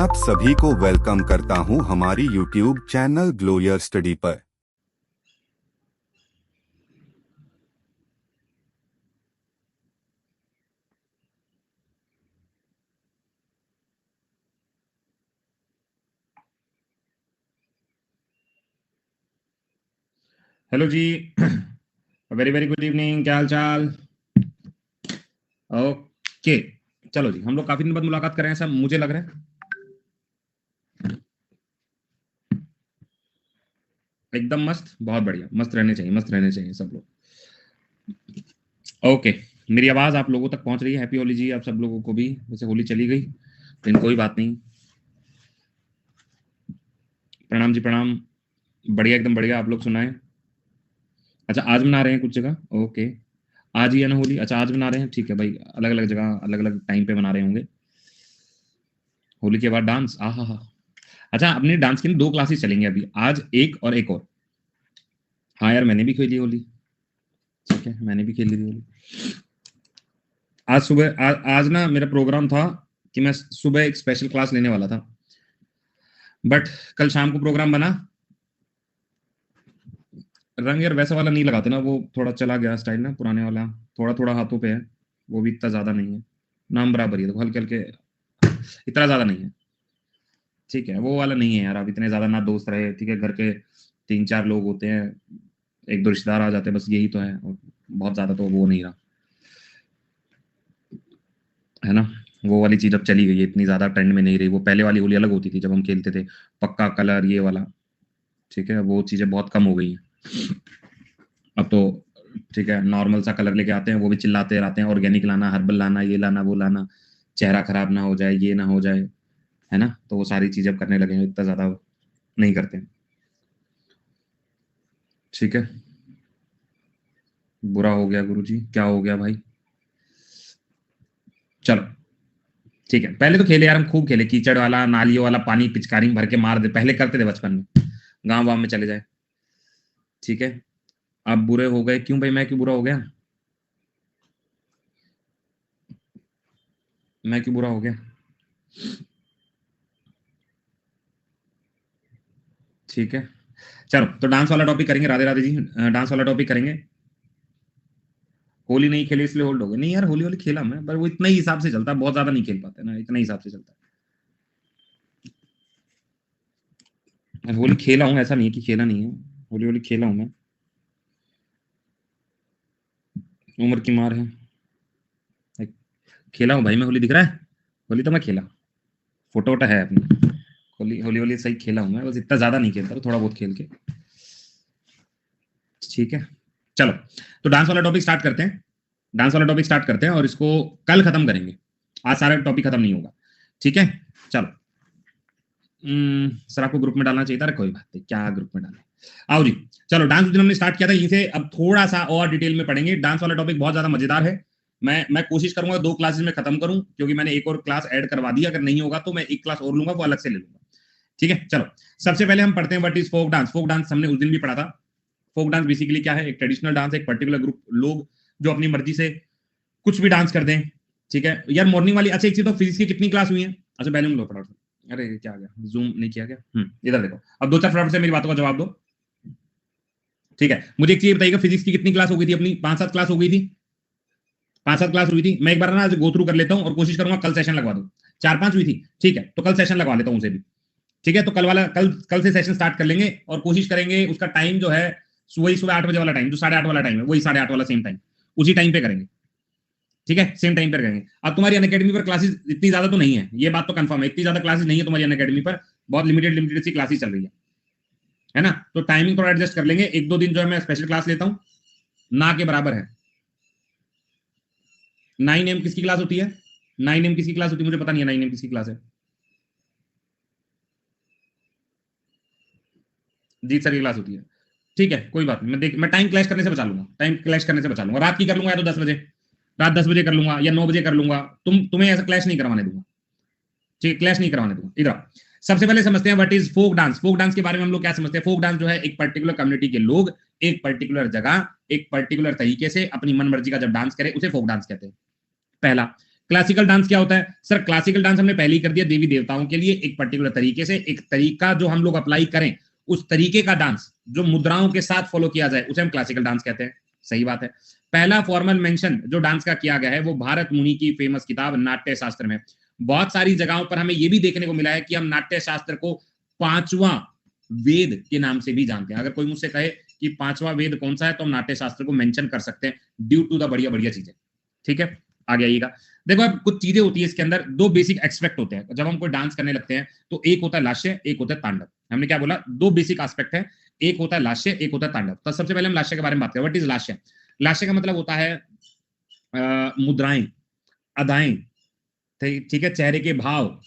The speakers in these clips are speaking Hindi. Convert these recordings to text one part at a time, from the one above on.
आप सभी को वेलकम करता हूं हमारी YouTube channel glow your study पर। Hello ji. Very very good evening. क्या हाल चाल? ओके, चलो जी, हम लोग काफी दिन बाद मुलाकात कर रहे हैं सब, मुझे लग रहा है एकदम मस्त, बहुत बढ़िया, मस्त रहने चाहिए, मस्त रहने चाहिए सब लोग। ओके, मेरी आवाज आप लोगों तक पहुंच रही है? हैप्पी होली जी आप सब लोगों को भी। वैसे होली चली गई लेकिन कोई बात नहीं। प्रणाम जी, प्रणाम। बढ़िया, एकदम बढ़िया। आप लोग सुनाएं। अच्छा, आज मना रहे हैं कुछ जगह? ओके, आज ही है ना होली? अच्छा, आज मना रहे हैं, ठीक है भाई। अलग अलग जगह अलग अलग टाइम पे मना रहे होंगे। होली के बाद डांस, आहा हा। अच्छा, अपनी डांस की 2 क्लासेस चलेंगे अभी, आज एक और एक और। हाँ यार, मैंने भी खेली होली। ठीक है, मैंने भी खेली थी होली। आज सुबह आज ना मेरा प्रोग्राम था कि मैं सुबह एक स्पेशल क्लास लेने वाला था, बट कल शाम को प्रोग्राम बना। रंग यार वैसा वाला नहीं लगाते ना, वो थोड़ा चला गया स्टाइल ना, पुराने वाला। थोड़ा थोड़ा हाथों पे है, वो भी इतना ज्यादा नहीं है। नाम बराबर ही है, तो हल्के हल्के, इतना ज्यादा नहीं है। ठीक है, वो वाला नहीं है यार। अब इतने ज्यादा ना दोस्त रहे, ठीक है, घर के 3-4 लोग होते हैं, 1-2 रिश्तेदार आ जाते हैं, बस यही तो है। और बहुत ज्यादा तो वो नहीं रहा है ना। वो वाली चीज अब चली गई है, इतनी ज्यादा ट्रेंड में नहीं रही। वो पहले वाली होली अलग होती थी जब हम खेलते थे, पक्का कलर ये वाला। ठीक है, वो चीजें बहुत कम हो गई हैं अब तो। ठीक है, नॉर्मल सा कलर लेके आते हैं, वो भी चिल्लाते रहते हैं ऑर्गेनिक लाना, हर्बल लाना, ये लाना वो लाना, चेहरा खराब ना हो जाए, ये ना हो जाए, है ना। तो वो सारी चीजें अब करने लगे हैं, इतना ज्यादा नहीं करते हैं। ठीक है, बुरा हो गया गुरुजी, क्या हो गया भाई? चलो ठीक है, पहले तो खेले यार, हम खूब खेले, कीचड़ वाला, नालियों वाला, पानी पिचकारी में भर के मार दे, पहले करते थे बचपन में, गांव वाँव में चले जाए। ठीक है, अब बुरे हो गए क्यों भाई? मैं क्यों बुरा हो गया? मैं क्यों बुरा हो गया? ठीक है, चलो तो डांस वाला टॉपिक करेंगे। राधे राधे जी, डांस वाला टॉपिक करेंगे। होली नहीं खेले इसलिए होल्ड हो गए? नहीं यार, होली होली खेला मैं, पर वो इतना ही हिसाब से चलता है, बहुत ज्यादा नहीं खेल पाते ना, इतना ही हिसाब से चलता है। होली खेला हूँ, ऐसा नहीं है कि खेला नहीं है, होली होली खेला हूँ मैं। उम्र की मार है, खेला हूँ भाई मैं होली, दिख रहा है? होली तो मैं खेला, फोटो वोटो है अपनी। होली होली होली सही खेला हूँ मैं, बस इतना ज्यादा नहीं खेलता, थोड़ा बहुत खेल के। ठीक है, चलो तो डांस वाला टॉपिक स्टार्ट करते हैं। डांस वाला टॉपिक स्टार्ट करते हैं और इसको कल खत्म करेंगे, आज सारा टॉपिक खत्म नहीं होगा। ठीक है, चलो। सर आपको ग्रुप में डालना चाहिए था, कोई बात नहीं, क्या ग्रुप में डालें। आओ जी, चलो। डांस उस दिन हमने स्टार्ट किया था, यहीं से अब थोड़ा सा और डिटेल में पढ़ेंगे। डांस वाला टॉपिक बहुत ज्यादा मजेदार है। मैं कोशिश करूंगा 2 क्लासेस में खत्म करूं, क्योंकि मैंने एक और क्लास ऐड करवा दी। अगर नहीं होगा तो मैं एक क्लास और लूंगा, वो अलग से ले लूंगा। ठीक है, चलो। सबसे पहले हम पढ़ते हैं what is folk dance. Folk dance हमने उस दिन भी पढ़ा था। फोक डांस बेसिकली क्या है? एक ट्रेडिशनल डांस है, एक पर्टिकुलर ग्रुप लोग जो अपनी मर्जी से कुछ भी डांस कर दें। ठीक है यार, मॉर्निंग वाली, अच्छा एक चीज तो, फिजिक्स की कितनी क्लास हुई है? अच्छा बैलून लो फटाफट। अरे क्या आ गया, जूम नहीं किया क्या? इधर देखो, अब 2-4 फटाफट से मेरी बातों का जवाब दो। ठीक है, मुझे एक चीज बताइएगा, फिजिक्स की कितनी क्लास हो गई थी अपनी? 5-7 क्लास हो गई थी, 5-7 क्लास हुई थी। मैं एक बार ना आज गो थ्रू कर लेता हूँ और कोशिश करूंगा कल सेशन लगवा दूं। 4-5 हुई थी, ठीक है, तो कल सेशन लगवा लेता हूँ उसे भी। ठीक है, तो कल वाला, कल से सेशन स्टार्ट कर लेंगे और कोशिश करेंगे उसका टाइम जो है, वही सुबह 8 बजे वाला टाइम, जो 8:30 वाला टाइम है, वही 8:30 वाला सेम टाइम, उसी टाइम पे करेंगे। ठीक है, सेम टाइम पर करेंगे। अब तुम्हारी अनअकैडमी पर क्लासेस इतनी ज्यादा तो नहीं है, ये बात तो कंफर्म है, इतनी ज्यादा क्लासेस नहीं है तुम्हारी अनअकैडमी पर, बहुत लिमिटेड लिमिटेड सी क्लासेस चल रही है ना। तो टाइमिंग थोड़ा एडजस्ट कर लेंगे, 1-2 दिन जो है मैं स्पेशल क्लास लेता हूँ, ना के बराबर है। 9 AM किसकी क्लास होती है? 9 AM किसकी क्लास होती है? मुझे पता नहीं है 9 AM किसकी क्लास है। जीत सर की क्लास होती है, ठीक है, कोई बात नहीं। मैं टाइम क्लैश करने से बचा लूंगा, टाइम क्लैश करने से बचा लूंगा। रात की कर लूंगा या तो 10 बजे, रात 10 बजे कर लूंगा या 9 बजे कर लूंगा। तुम्हें ऐसा क्लैश नहीं करवाने दूंगा। ठीक है, क्लैश नहीं करवाने दूंगा। इधर सबसे पहले समझते हैं what is folk dance. Folk dance के बारे में हम लोग क्या समझते हैं? फोक डांस जो है, एक पर्टिकुलर कम्युनिटी के लोग एक पर्टिकुलर जगह एक पर्टिकुलर तरीके से अपनी मन मर्जी का जब डांस करे, उसे फोक डांस कहते हैं। पहला, क्लासिकल डांस क्या होता है सर? क्लासिकल डांस हमने पहले ही कर दिया, देवी देवताओं के लिए एक पर्टिकुलर तरीके से, एक तरीका जो हम लोग अप्लाई करें, उस तरीके का डांस जो मुद्राओं के साथ फॉलो किया जाए उसे हम क्लासिकल डांस कहते हैं। सही बात है। पहला फॉर्मल मेंशन जो डांस का किया गया है वो भारत मुनि की फेमस किताब नाट्य शास्त्र में। बहुत सारी जगहों पर हमें यह भी देखने को मिला है कि हम नाट्य शास्त्र को पांचवा वेद के नाम से भी जानते हैं। अगर कोई मुझसे कहे कि पांचवा वेद कौन सा है तो हम नाट्य शास्त्र को मेंशन कर सकते हैं ड्यू टू द बढ़िया बढ़िया चीजें। ठीक है, आगे आइएगा। देखो अब कुछ चीजें होती है इसके अंदर, दो बेसिक एस्पेक्ट होते हैं जब हम कोई डांस करने लगते हैं। तो एक होता है लास्य, एक होता है तांडव। हमने क्या बोला? दो बेसिक एस्पेक्ट है, एक होता है लास्य, एक होता है तांडव। तो सबसे पहले हम लास्य के बारे में बात करें। व्हाट इज लास्य? लास्य का मतलब होता है मुद्राएं, अदाएं, ठीक है, चेहरे के भाव।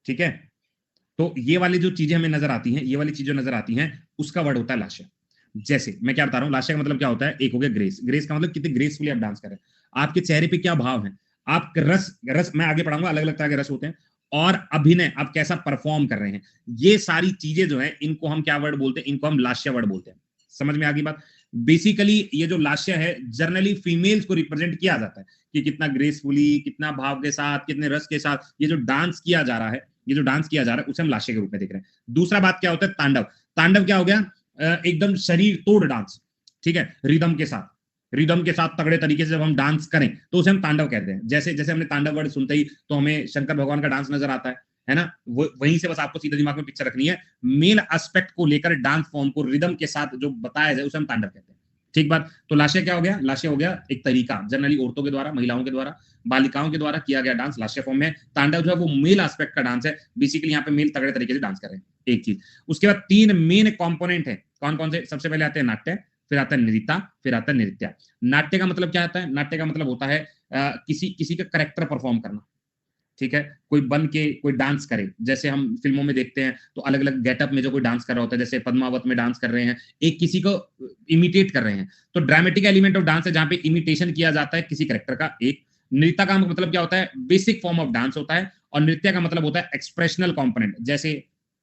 ठीक है, तो ये वाली जो चीजें हमें नजर आती हैं, ये वाली चीजें नजर आती हैं, उसका वर्ड होता है लास्य। जैसे मैं क्या बता रहा हूं, लास्य का मतलब क्या होता है? एक हो गया ग्रेस। ग्रेस का मतलब कितने ग्रेसफुली आप डांस कर रहे हैं, आपके चेहरे पे क्या भाव है, आप रस मैं आगे पढ़ाऊंगा, अलग अलग तरह के रस होते हैं, और अभिनय, आप कैसा परफॉर्म कर रहे हैं, ये सारी चीजें जो है इनको हम क्या वर्ड बोलते हैं? इनको हम लास्य वर्ड बोलते हैं। समझ में आ गई बात? बेसिकली ये जो लास्य है जनरली फीमेल्स को रिप्रेजेंट किया जाता है कि कितना ग्रेसफुली, कितना भाव के साथ, कितने रस के साथ ये जो डांस किया जा रहा है, ये जो डांस किया जा रहा है उसे हम लास्य के रूप में देख रहे हैं। दूसरा बात क्या होता है? तांडव। तांडव क्या हो गया? एकदम शरीर तोड़ डांस। ठीक है, रिदम के साथ, रिदम के साथ तगड़े तरीके से जब हम डांस करें तो उसे हम तांडव कहते हैं। जैसे जैसे हमने तांडव वर्ड सुनते ही तो हमें शंकर भगवान का डांस नजर आता है ना? वहीं से बस आपको सीधा दिमाग में पिक्चर रखनी है। मेल एस्पेक्ट को लेकर डांस फॉर्म को रिदम के साथ जो बताया जाए उसे हम तांडव कहते हैं। ठीक बात। तो लास्य क्या हो गया? लास्य हो गया एक तरीका, जनरली औरतों के द्वारा, महिलाओं के द्वारा, बालिकाओं के द्वारा किया गया डांस लास्य फॉर्म में। तांडव जो है वो मेल एस्पेक्ट का डांस है, बेसिकली यहाँ पे मेल तगड़े तरीके से डांस कर रहे हैं, एक चीज। उसके बाद तीन मेन कंपोनेंट है, कौन कौन से? सबसे पहले आते हैं नाट्य, फिर आता है नृत्य, फिर आता है नृत्य। नाट्य का मतलब क्या होता है? नाट्य का मतलब होता है किसी का करेक्टर परफॉर्म करना। ठीक है, कोई बन के कोई डांस करे, जैसे हम फिल्मों में देखते हैं तो अलग अलग गेटअप में जो कोई डांस कर रहा होता है, जैसे पद्मावत में डांस कर रहे हैं, एक किसी को इमिटेट कर रहे हैं। तो ड्रामेटिक एलिमेंट ऑफ डांस है जहां पे इमिटेशन किया जाता है किसी करेक्टर का। एक नृत्य का मतलब क्या होता है? बेसिक फॉर्म ऑफ डांस होता है। और नृत्य का मतलब होता है एक्सप्रेशनल कॉम्पोनेंट, जैसे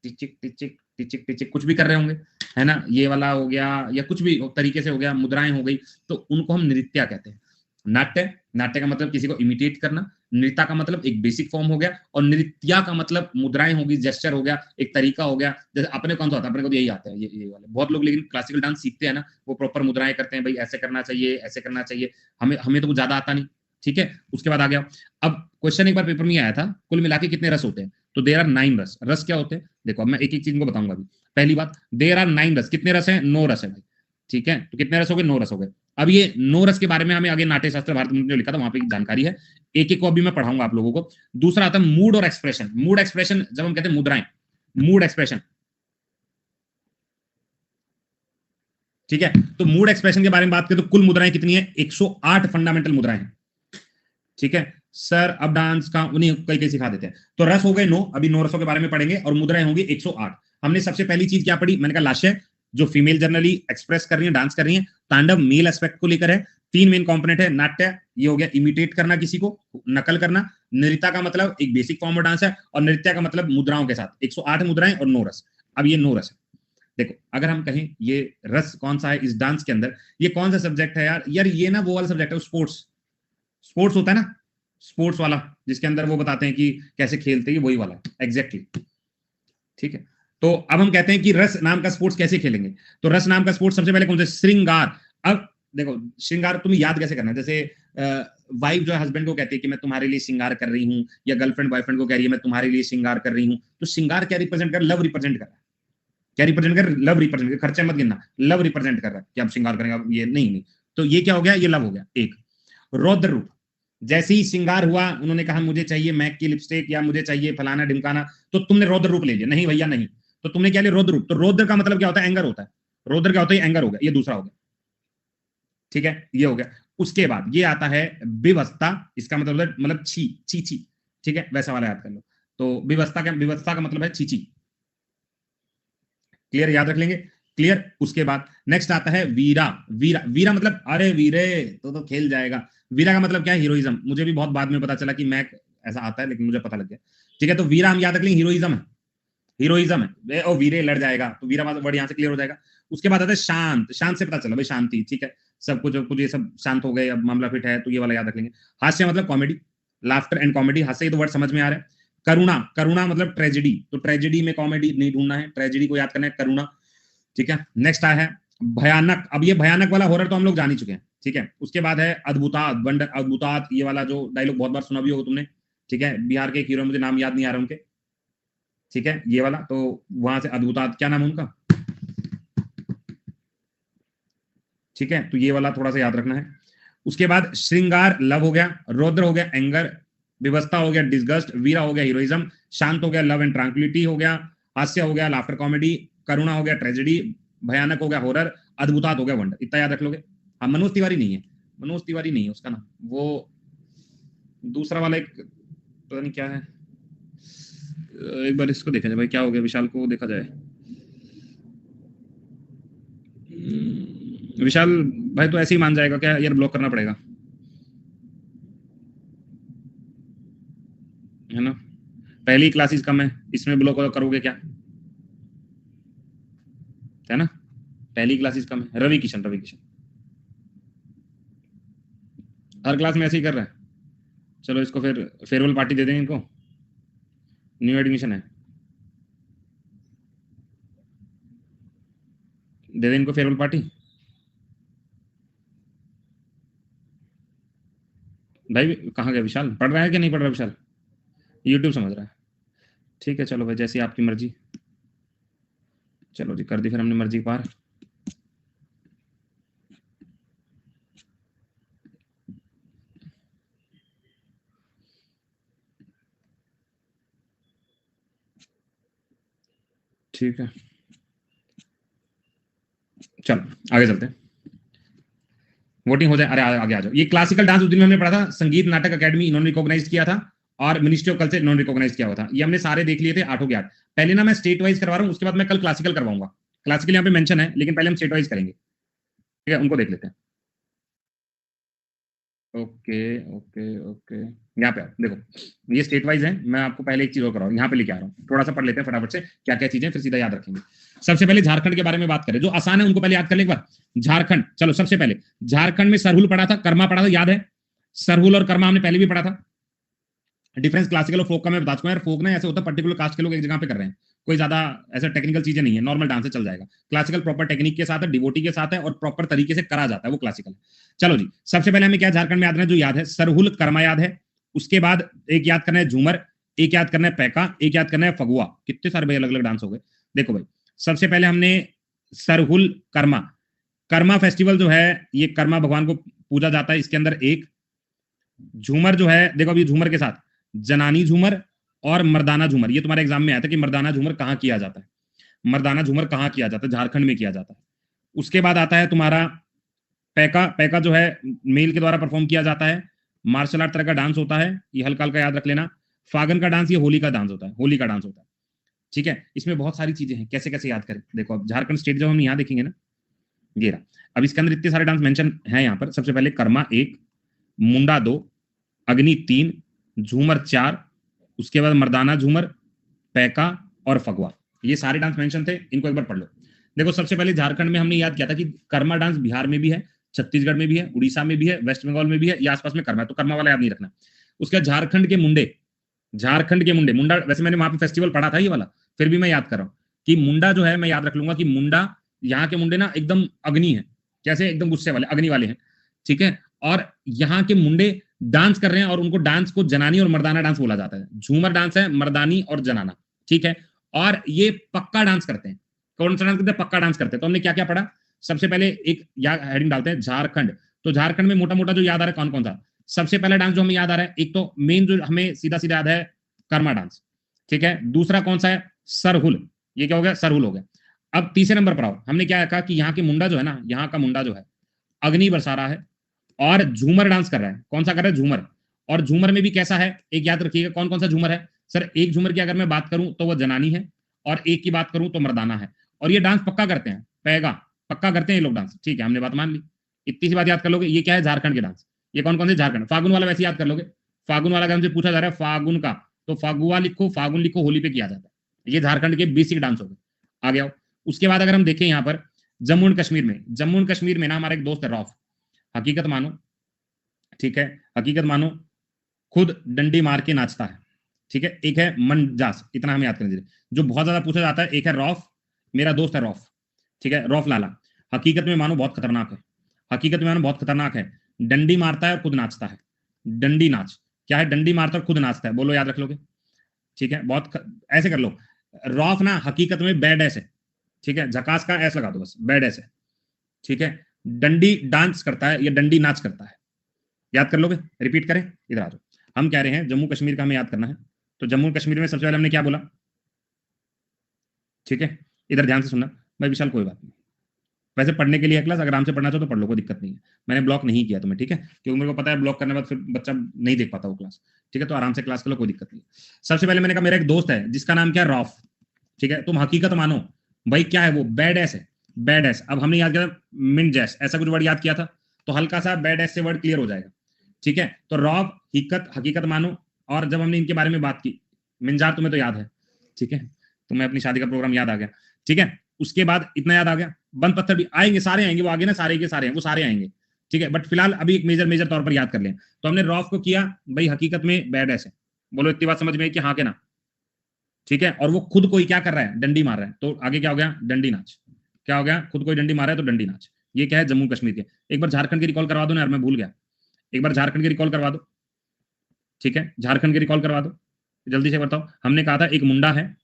टिचिक टिचिक टिचिक टिचिक कुछ भी कर रहे होंगे, है ना, ये वाला हो गया या कुछ भी तरीके से हो गया, मुद्राएं हो गई, तो उनको हम नृत्य कहते हैं। नाट्य, नाट्य का मतलब किसी को इमिटेट करना। नृत्य का मतलब एक बेसिक फॉर्म हो गया, और नृत्य का मतलब मुद्राएं होगी, जेस्चर हो गया, एक तरीका हो गया। जैसे अपने कौन सा होता है? अपने को तो यही आता है, ये वाले। बहुत लोग लेकिन क्लासिकल डांस सीखते हैं ना, वो प्रॉपर मुद्राएं करते हैं, भाई ऐसे करना चाहिए, ऐसे करना चाहिए। हमें हमें तो कुछ ज्यादा आता नहीं। ठीक है, उसके बाद आ गया। अब क्वेश्चन एक बार पेपर में आया था, कुल मिला के कितने रस होते हैं? तो देयर आर 9 रस। रस क्या होते हैं? देखो अब मैं एक एक चीज को बताऊंगा अभी। पहली बात, देयर आर 9 रस। कितने रस है? 9 रस है भाई। ठीक है, तो कितने रस हो गए? 9 रस हो गए। अब ये 9 रस के बारे में हमें आगे नाट्य शास्त्र भारत में जो लिखा था वहां पे जानकारी है, एक एक को अभी मैं पढ़ाऊंगा आप लोगों को। दूसरा आता है मूड और एक्सप्रेशन। मूड एक्सप्रेशन जब हम कहते हैं मुद्राएं, मूड एक्सप्रेशन। ठीक है, तो मूड एक्सप्रेशन के बारे में बात करें तो कुल मुद्राएं कितनी है? 108 फंडामेंटल मुद्राएं हैं। ठीक है सर, अब डांस का उन्हें कई कई सिखा देते हैं। तो रस हो गए 9, अभी 9 रसों के बारे में पढ़ेंगे, और मुद्राएं होंगी 108। हमने सबसे पहली चीज क्या पढ़ी? मैंने कहा लास्य, जो फीमेल जनरली एक्सप्रेस कर रही है, डांस कर रही है। तांडव मेल एस्पेक्ट को लेकर है। तीन मेन कंपोनेंट है। नाट्य, ये हो गया इमिटेट करना, किसी को नकल करना। नृत्य का मतलब एक बेसिक फॉर्म ऑफ डांस है, और नृत्य का मतलब मुद्राओं के साथ। 108 मुद्राएं और 9 रस। अब ये 9 रस है। देखो अगर हम कहें ये रस कौन सा है इस डांस के अंदर, ये कौन सा सब्जेक्ट है यार? यार ये ना वो वाला सब्जेक्ट है, स्पोर्ट्स। स्पोर्ट्स होता है ना, स्पोर्ट्स वाला, जिसके अंदर वो बताते हैं कि कैसे खेलते हैं, वही वाला है एग्जैक्टली। ठीक है, तो अब हम कहते हैं कि रस नाम का स्पोर्ट्स कैसे खेलेंगे? तो रस नाम का स्पोर्ट्स सबसे पहले कौन सा? श्रृंगार। अब देखो श्रृंगार तुम्हें याद कैसे करना है? जैसे वाइफ जो है हस्बैंड को कहती है कि मैं तुम्हारे लिए श्रृंगार कर रही हूँ, या गर्लफ्रेंड बॉयफ्रेंड को कह रही है मैं तुम्हारे लिए श्रृंगार कर रही हूँ। तो श्रृंगार क्या रिप्रेजेंट कर? लव रिप्रेजेंट कर रहा है। क्या रिप्रेजेंट कर? लव रिप्रेजेंट कर। खर्चा मत गिनना, लव रिप्रेजेंट कर रहा है कि आप श्रृंगार करेंगे, ये नहीं। तो ये क्या हो गया? ये लव हो गया। एक रौद्र रूप, जैसे ही श्रृंगार हुआ, उन्होंने कहा मुझे चाहिए मैक की लिपस्टिक, या मुझे चाहिए फलाना ढिमकाना, तो तुमने रौद्र रूप ले लिया। नहीं भैया नहीं, तो तुमने क्या लिया? रौद्र रूप। तो रौद्र का मतलब क्या होता है? एंगर होता है। रौद्र क्या होता है? एंगर हो गया, ये दूसरा हो गया। ठीक है, ये हो गया। उसके बाद ये आता है विवस्ता। इसका मतलब छी छी छी। ठीक है, वैसा वाला याद कर लो। तो विवस्ता का मतलब है छी छी। क्लियर, याद रख लेंगे। क्लियर। उसके बाद नेक्स्ट आता है वीरा। वीरा, वीरा मतलब अरे वीरे तो खेल जाएगा। वीरा का मतलब क्या है? हीरोइज्म। मुझे भी बहुत बाद में पता चला कि मैक ऐसा आता है, लेकिन मुझे पता लग गया। ठीक है, तो वीरा हम याद रख लेंगे, हीरोइज्म है। हीरोइज्म है, ओ वीरे लड़ जाएगा, तो वीरा वर्ड यहां से क्लियर हो जाएगा। उसके बाद आता है शांत। शांत से पता चला भाई शांति। ठीक है, सब कुछ ये सब शांत हो गए, अब मामला फिट है, तो ये वाला याद रख लेंगे। हास्य मतलब कॉमेडी, लाफ्टर एंड कॉमेडी, हास्य ये तो वर्ड समझ में आ रहा है। करुणा, करुणा मतलब ट्रेजेडी, तो ट्रेजेडी में कॉमेडी नहीं ढूंढना है, ट्रेजेडी को याद करना है, करुणा, ठीक है। नेक्स्ट आया है भयानक, अब ये भयानक वाला हॉरर तो हम लोग जान ही चुके हैं, ठीक है। उसके बाद है अद्भुतात, वंडर अद्भुतात, ये वाला जो डायलॉग बहुत बार सुना भी होगा तुमने, ठीक है। बिहार के एक हीरो, मुझे नाम याद नहीं आ रहा उनके, ठीक है, ये वाला, तो वहां से अद्भुतात, क्या नाम है उनका, ठीक है, तो ये वाला थोड़ा सा याद रखना है। उसके बाद श्रृंगार लव हो गया, रौद्र हो गया एंगर, विवस्था हो गया डिस्गस्ट, वीरा हो गया हीरोइज्म, शांत हो गया लव एंड ट्रैंक्विलिटी हो गया, हास्य हो गया लाफ्टर कॉमेडी, करुणा हो गया ट्रेजेडी, भयानक हो गया हॉरर, अद्भुतात हो गया वंडर। इतना याद रख लोगे। हाँ, मनोज तिवारी नहीं है, मनोज तिवारी नहीं है उसका नाम, वो दूसरा वाला एक पता नहीं क्या है, एक बार इसको देखा जाए भाई, क्या हो गया, विशाल को देखा जाए। विशाल भाई तो ऐसे ही मान जाएगा क्या यार, ब्लॉक करना पड़ेगा, है ना। पहली क्लासेस कम है, इसमें ब्लॉक करोगे क्या, है ना, पहली क्लासेस कम है। रवि किशन, रवि किशन हर क्लास में ऐसे ही कर रहा है। चलो इसको फिर फेयरवेल पार्टी दे देंगे, इनको न्यू एडमिशन है, दे दें इनको फेयरवेल पार्टी। भाई कहाँ गया विशाल, पढ़ रहा है कि नहीं पढ़ रहा विशाल, यूट्यूब समझ रहा है, ठीक है। चलो भाई जैसी आपकी मर्जी, चलो जी कर दी फिर हमने मर्जी पार। ठीक है, चलो आगे चलते हैं, वोटिंग हो जाए। अरे आगे आ जाओ। ये क्लासिकल डांस उस दिन में हमने पढ़ा था, संगीत नाटक अकेडमी इन्होंने रिकॉग्नाइज किया था, और मिनिस्ट्री ऑफ कल्चर इन्होंने रिकॉग्नाइज किया हुआ था। ये हमने सारे देख लिए थे, 8 के 8। पहले ना मैं स्टेट वाइज करवा रहा हूँ, उसके बाद मैं कल क्लासिकल करवाऊंगा। क्लासिकल यहाँ पे मेंशन है, लेकिन पहले हम स्टेट वाइज करेंगे, ठीक है, उनको देख लेते हैं। ओके ओके ओके, यहाँ पे आओ, देखो ये स्टेट वाइज है। मैं आपको पहले एक चीज और कराऊँ, यहाँ पे लेके आ रहा हूँ, थोड़ा सा पढ़ लेते हैं फटाफट से क्या क्या चीजें, फिर सीधा याद रखेंगे। सबसे पहले झारखंड के बारे में बात करें, जो आसान है उनको पहले याद कर ले एक बार। झारखंड, चलो सबसे पहले झारखंड में सरहुल पढ़ा था, कर्मा पढ़ा था, याद है, सरहुल और कर्मा हमने पहले भी पढ़ा था। डिफरेंस क्लासिकल और फोक का मैं बता चुका हूं यार। फोक ना ऐसे होता है पर्टिकुलर कास्ट के लोग एक जगह पे कर रहे हैं, कोई ज्यादा ऐसा टेक्निकल चीजें नहीं है, नॉर्मल डांस से चल जाएगा। क्लासिकल प्रॉपर टेक्निक के साथ है, डिवोटी के साथ है, और प्रॉपर तरीके से करा जाता है, वो क्लासिकल। चलो जी, सबसे पहले हमें क्या झारखंड में याद रखना, जो याद है सरहुल कर्मा याद है। उसके बाद एक याद करना है झूमर, एक याद करना है पैका, एक याद करना है फगुआ। कितने सारे भाई अलग अलग डांस हो गए। देखो भाई, सबसे पहले हमने सरहुल कर्मा, कर्मा फेस्टिवल जो है ये कर्मा भगवान को पूजा जाता है, इसके अंदर एक झूमर जो है, देखो अभी झूमर के साथ जनानी झूमर और मर्दाना झूमर, ये तुम्हारे एग्जाम में आया था कि मर्दाना झूमर कहाँ किया जाता है, मर्दाना झूमर कहाँ किया जाता है, झारखंड में किया जाता है। उसके बाद आता है तुम्हारा पैका, पैका जो है मेल के द्वारा परफॉर्म किया जाता है, मार्शल आर्ट तरह का डांस होता है, ये हल्का हल्का याद रख लेना। फागन का डांस ये होली का डांस होता है, होली का डांस होता है, ठीक है। इसमें बहुत सारी चीजें हैं, कैसे कैसे याद करें। देखो अब झारखंड स्टेट जब हम यहाँ देखेंगे ना, ये रहा, अब इसके अंदर इतने सारे डांस मेंशन है यहाँ पर। सबसे पहले कर्मा 1, मुंडा 2, अग्नि 3, झूमर 4, उसके बाद मर्दाना झूमर, पैका और फगवा, ये सारे डांस मेंशन थे, इनको एक बार पढ़ लो। देखो सबसे पहले झारखंड में हमने याद किया था कि कर्मा डांस बिहार में भी है, छत्तीसगढ़ में भी है, उड़ीसा में भी है, वेस्ट बंगाल में भी है, ये आसपास में कर्मा है, तो कर्मा वाला याद नहीं रखना। उसके बाद झारखंड के मुंडे, झारखंड के मुंडे, मुंडा वैसे मैंने वहां पे फेस्टिवल पढ़ा था ये वाला, फिर भी मैं याद कर रहा हूँ कि मुंडा जो है मैं याद रख लूंगा कि मुंडा, यहाँ के मुंडे ना एकदम अग्नि है, कैसे एकदम गुस्से वाले अग्नि वाले हैं, ठीक है। और यहाँ के मुंडे डांस कर रहे हैं, और उनको डांस को जनानी और मर्दाना डांस बोला जाता है। झूमर डांस है मर्दानी और जनाना, ठीक है। और ये पक्का डांस करते हैं, कौन सा डांस करते हैं, पक्का डांस करते हैं। तो हमने क्या क्या पढ़ा, सबसे पहले एक हेडिंग डालते हैं झारखंड, तो झारखंड में मोटा मोटा जो याद आ रहा है कौन कौन सा, सबसे पहला डांस जो हमें याद आ रहा है, एक तो मेन जो हमें सीधा सीधा याद है कर्मा डांस, ठीक है। दूसरा कौन सा है, सरहुल, ये क्या हो गया, सरहुल हो गया। अब तीसरे नंबर पर आओ, हमने क्या कहा कि यहाँ के मुंडा जो है ना, यहाँ का मुंडा जो है अग्नि बरसा रहा है और झूमर डांस कर रहा है। कौन सा कर रहा है, झूमर। और झूमर में भी कैसा है, एक याद रखिएगा कौन कौन सा झूमर है। सर एक झूमर की अगर मैं बात करूं तो वो जनानी है, और एक की बात करूं तो मर्दाना है, और ये डांस पक्का करते हैं, पैगा पक्का करते हैं ये लोग डांस, ठीक है, हमने बात मान ली। इतनी सी बात याद कर लोगे। ये क्या है, झारखंड के डांस, ये कौन कौन से, झारखंड। फागुन वाला वैसे याद कर लोगे, फागुन वाला अगर हमसे पूछा जा रहा है फागुन का, तो फागुआ लिखो, फागुन लिखो, होली पे किया जाता है। ये झारखंड के बेसिक डांस हो गए। आ गया। उसके बाद अगर हम देखें यहाँ पर जम्मू एंड कश्मीर में, जम्मू एंड कश्मीर में ना हमारा एक दोस्त है रॉफ, हकीकत मानो, ठीक है, हकीकत मानो खुद डंडी मार के नाचता है, ठीक है। एक है मनजास, इतना हमें याद करना चाहिए, जो बहुत ज्यादा पूछा जाता है। एक है रौफ, मेरा दोस्त है रौफ, ठीक है, रौफ लाला। हकीकत में मानो बहुत खतरनाक है, हकीकत में मानो बहुत खतरनाक है, डंडी मारता है और खुद नाचता है। डंडी नाच क्या है? डंडी मारता है और खुद नाचता है, बोलो याद रख लोगे, ठीक है। ऐसे कर लो, रौफ ना हकीकत में बैड एस है, ठीक है, झकास का एस लगा दो बस, बैड एस है, ठीक है। डंडी डांस करता है या डंडी नाच करता है, याद कर लोगे? रिपीट करें, इधर आ जाओ। हम कह रहे हैं जम्मू कश्मीर का हमें याद करना है, तो जम्मू कश्मीर में सबसे पहले हमने क्या बोला, ठीक है, इधर ध्यान से सुनना भाई विशाल, कोई बात नहीं, वैसे पढ़ने के लिए क्लास, अगर आराम से पढ़ना चाहो तो पढ़ लो, कोई दिक्कत नहीं है। मैंने ब्लॉक नहीं किया तुम्हें, ठीक है, क्योंकि मेरे को पता है ब्लॉक करने के बाद फिर बच्चा नहीं देख पाता वो क्लास, ठीक है, तो आराम से क्लास कर लो, कोई दिक्कत नहीं। सबसे पहले मैंने कहा मेरा एक दोस्त है जिसका नाम क्या है, रौफ, ठीक है। तुम हकीकत मानो भाई क्या है वो, बैड एस है, बैड एस। अब हमने याद किया मिन जैस, ऐसा कुछ वर्ड याद किया था, तो हल्का सा बैड एस से वर्ड क्लियर हो जाएगा, ठीक है। तो रौफ, हकीकत मानो, और जब हमने इनके बारे में बात की, मिंजार तुम्हें तो याद है, ठीक है, तुम्हें अपनी शादी का प्रोग्राम याद आ गया, ठीक है। उसके बाद इतना याद आ गया, बंद पत्थर भी आएंगे, सारे आएंगे, वो आगे ना सारे के सारे हैं, वो सारे आएंगे, ठीक है। बट फिलहाल अभी एक मेजर तौर पर याद कर लें, तो हमने रौफ को किया भाई हकीकत में बैड ऐसे, बोलो इतनी बात समझ में आई कि हाँ के ना, ठीक है। और वो खुद कोई क्या कर रहा है, डंडी मार रहा है, तो आगे क्या हो गया, डंडी नाच। क्या हो गया, खुद कोई डंडी मार रहा है तो डंडी नाच। ये क्या है, जम्मू कश्मीर के। एक बार झारखंड की रिकॉल करवा दो ना यार, मैं भूल गया, एक बार झारखंड की रिकॉल करवा दो, ठीक है, झारखंड की रिकॉल करवा दो जल्दी से बताओ। हमने कहा था एक मुंडा है,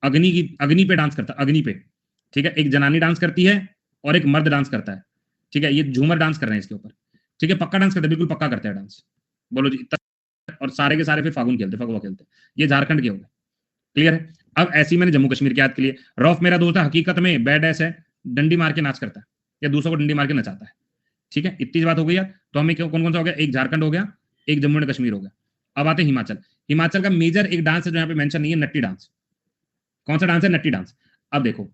अग्नि पे डांस करता, अग्नि पे, ठीक है। एक जनानी डांस करती है और एक मर्द डांस करता है, ठीक है। ये झूमर डांस कर रहे हैं इसके ऊपर, ठीक है, पक्का डांस करते हैं, बिल्कुल पक्का करते हैं डांस, बोलो जी। और सारे के सारे फिर फागुन खेलते, फगुआ खेलते। ये झारखंड के हो गए, क्लियर है। अब ऐसे ही मैंने जम्मू कश्मीर की याद के लिए, रौफ मेरा दोस्त है, हकीकत में बैड एस है, डंडी मार के नाच करता है या दूसरों को डंडी मार के नचाता है, ठीक है। इतनी बात हो गई यार। तो हमें कौन कौन सा हो गया, एक झारखंड हो गया, एक जम्मू एंड कश्मीर हो गया। अब आते हैं हिमाचल। हिमाचल का मेजर एक डांस है जो यहाँ पे मेंशन नहीं है, नट्टी डांस। कौन सा डांस है, नट्टी डांस। अब देखो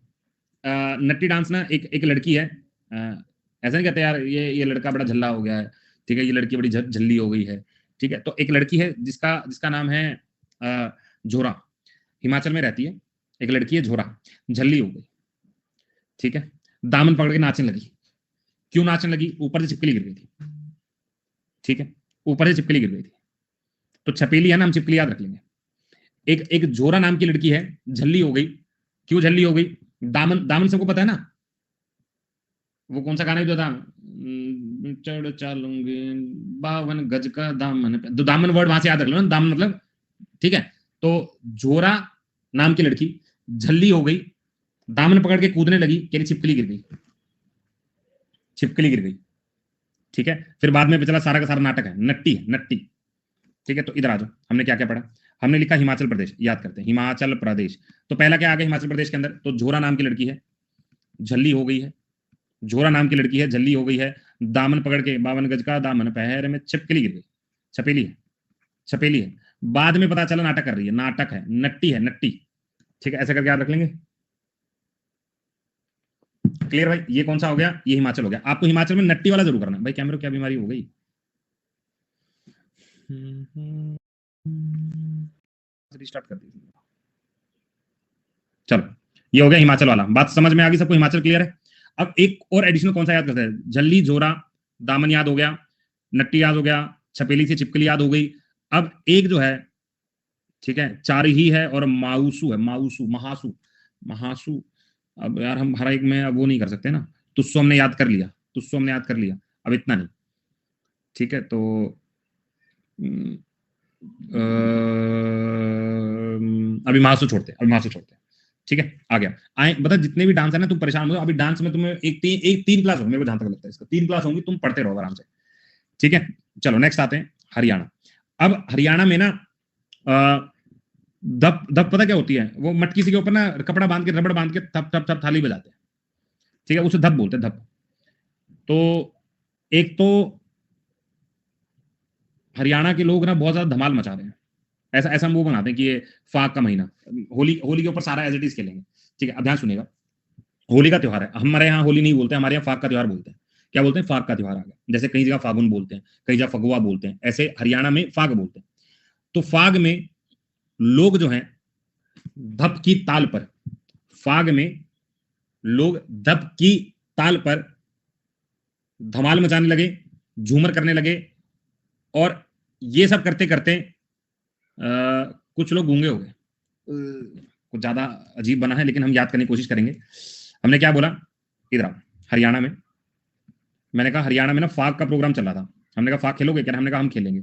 नट्टी डांस ना, एक लड़की है, ऐसा नहीं कहते यार ये लड़का बड़ा झल्ला हो गया है, ठीक है, ये लड़की बड़ी झल्ली हो गई है, ठीक है। तो एक लड़की है जिसका नाम है झोरा, हिमाचल में रहती है, एक लड़की है झोरा, झल्ली हो गई, ठीक है, दामन पकड़ के नाचने लगी। क्यों नाचने लगी, ऊपर से छिपकली गिर गई थी, ठीक है, ऊपर से छिपकली गिर गई थी। तो छपेली है ना, हम छिपकली याद रख लेंगे। एक झोरा नाम की लड़की है, झल्ली हो गई। क्यों झल्ली हो गई, दामन सबको पता है ना, वो कौन सा गाना जो था, चढ़ चालूंगी 52 गज का दामन पे, तो दामन वर्ड वहां से याद रख लो ना, दामन मतलब, ठीक है। तो झोरा नाम की लड़की झल्ली हो गई, दामन पकड़ के कूदने लगी, कह रही छिपकली गिर गई, छिपकली गिर गई, ठीक है। फिर बाद में चला सारा का सारा नाटक है, नट्टी है, नट्टी, ठीक है। तो इधर आ जाओ, हमने क्या क्या पढ़ा, हमने लिखा हिमाचल प्रदेश, याद करते हैं हिमाचल प्रदेश। तो पहला क्या आ गया हिमाचल प्रदेश के अंदर, तो झोरा नाम की लड़की है, झल्ली हो गई है, झोरा नाम की लड़की है, झल्ली हो गई है, दामन पकड़ के 52 गज का दामन पैर में छिपकली गिर गई, छपेली है, छपेली है। बाद में पता चला नाटक कर रही है, नाटक है, नट्टी है, नट्टी, ठीक है। ऐसे करके याद रख लेंगे, क्लियर भाई। ये कौन सा हो गया, ये हिमाचल हो गया। आपको हिमाचल में नट्टी वाला जरूर करना भाई। कैमरे क्या बीमारी हो गई, रिस्टार्ट कर दी, चलो ये हो गया हिमाचल वाला। बात समझ में आ गई सबको, हिमाचल क्लियर है। अब एक और एडिशनल कौन सा याद करते हैं, झल्ली, झोरा, दामन याद हो गया, नट्टी याद हो गया, छपेली से छिपकली याद हो गई। अब एक जो है, ठीक है, चार ही है और माउसू है, माउसू, महासू, महासू। अब यार हम हर एक में अब वो नहीं कर सकते ना, तुस्सो हमने याद कर लिया, तुस्सो हमने याद कर लिया, अब इतना नहीं, ठीक है। तो अभी महासू छोड़ते हैं, अभी महासू छोड़ते हैं, ठीक है। आ गया, आए बता, जितने भी डांस है ना, तुम परेशान हो, अभी डांस में तुम्हें एक तीन क्लास होंगे, मेरे को जहां तक लगता है इसका 3 क्लास होंगी, तुम पढ़ते रहो आराम से, ठीक है। चलो नेक्स्ट आते हैं हरियाणा। अब हरियाणा में ना धप धप पता क्या होती है, वो मटकी के ऊपर ना कपड़ा बांध के, रबड़ बांध के थप थप थप थाली बजाते हैं, ठीक है, उसे धप बोलते हैं, धप। तो एक तो हरियाणा के लोग ना बहुत ज्यादा धमाल मचा रहे हैं, ऐसा ऐसा वो बनाते हैं कि ये फाग का महीना, होली के ऊपर सारा एज इट इज खेलेंगे, ठीक है। अब ध्यान सुनिएगा, होली का त्योहार है, हमारे यहाँ होली नहीं बोलते, हमारे यहाँ फाग का त्योहार बोलते हैं। क्या बोलते हैं, फाग का त्योहार आ गया। जैसे कई जगह फागुन बोलते हैं, कई जगह फगुआ बोलते हैं, ऐसे हरियाणा में फाग बोलते हैं। तो फाग में लोग जो हैं धप की ताल पर, फाग में लोग धप की ताल पर धमाल मचाने लगे, झूमर करने लगे, और ये सब करते करते कुछ लोग गूंगे हो गए। कुछ ज्यादा अजीब बना है, लेकिन हम याद करने की कोशिश करेंगे। हमने क्या बोला, इधर आओ, हरियाणा में, मैंने कहा हरियाणा में ना फाग का प्रोग्राम चल रहा था। हमने कहा फाग खेलोगे क्या? हमने कहा हम खेलेंगे।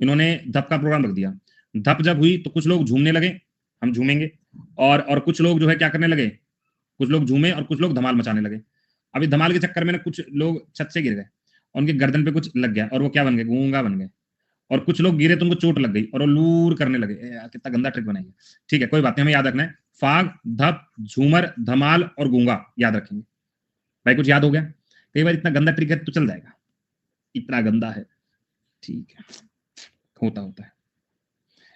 इन्होंने धप का प्रोग्राम रख दिया। धप जब हुई तो कुछ लोग झूमने लगे, हम झूमेंगे, और कुछ लोग जो है क्या करने लगे, कुछ लोग झूमे और कुछ लोग धमाल मचाने लगे। अभी धमाल के चक्कर में ना कुछ लोग छत से गिर गए, उनके गर्दन पे कुछ लग गया और वो क्या बन गए, गूंगा बन गए। और कुछ लोग गिरे तो उनको चोट लग गई और वो लूर करने लगे। यार कितना गंदा ट्रिक बनाएंगे। ठीक है, कोई बात नहीं, हमें याद रखना है फाग, धप, झूमर, धमाल और गूंगा, याद रखेंगे भाई। कुछ याद हो गया? कई बार इतना गंदा ट्रिक है तो चल जाएगा, इतना गंदा है, ठीक है, होता है।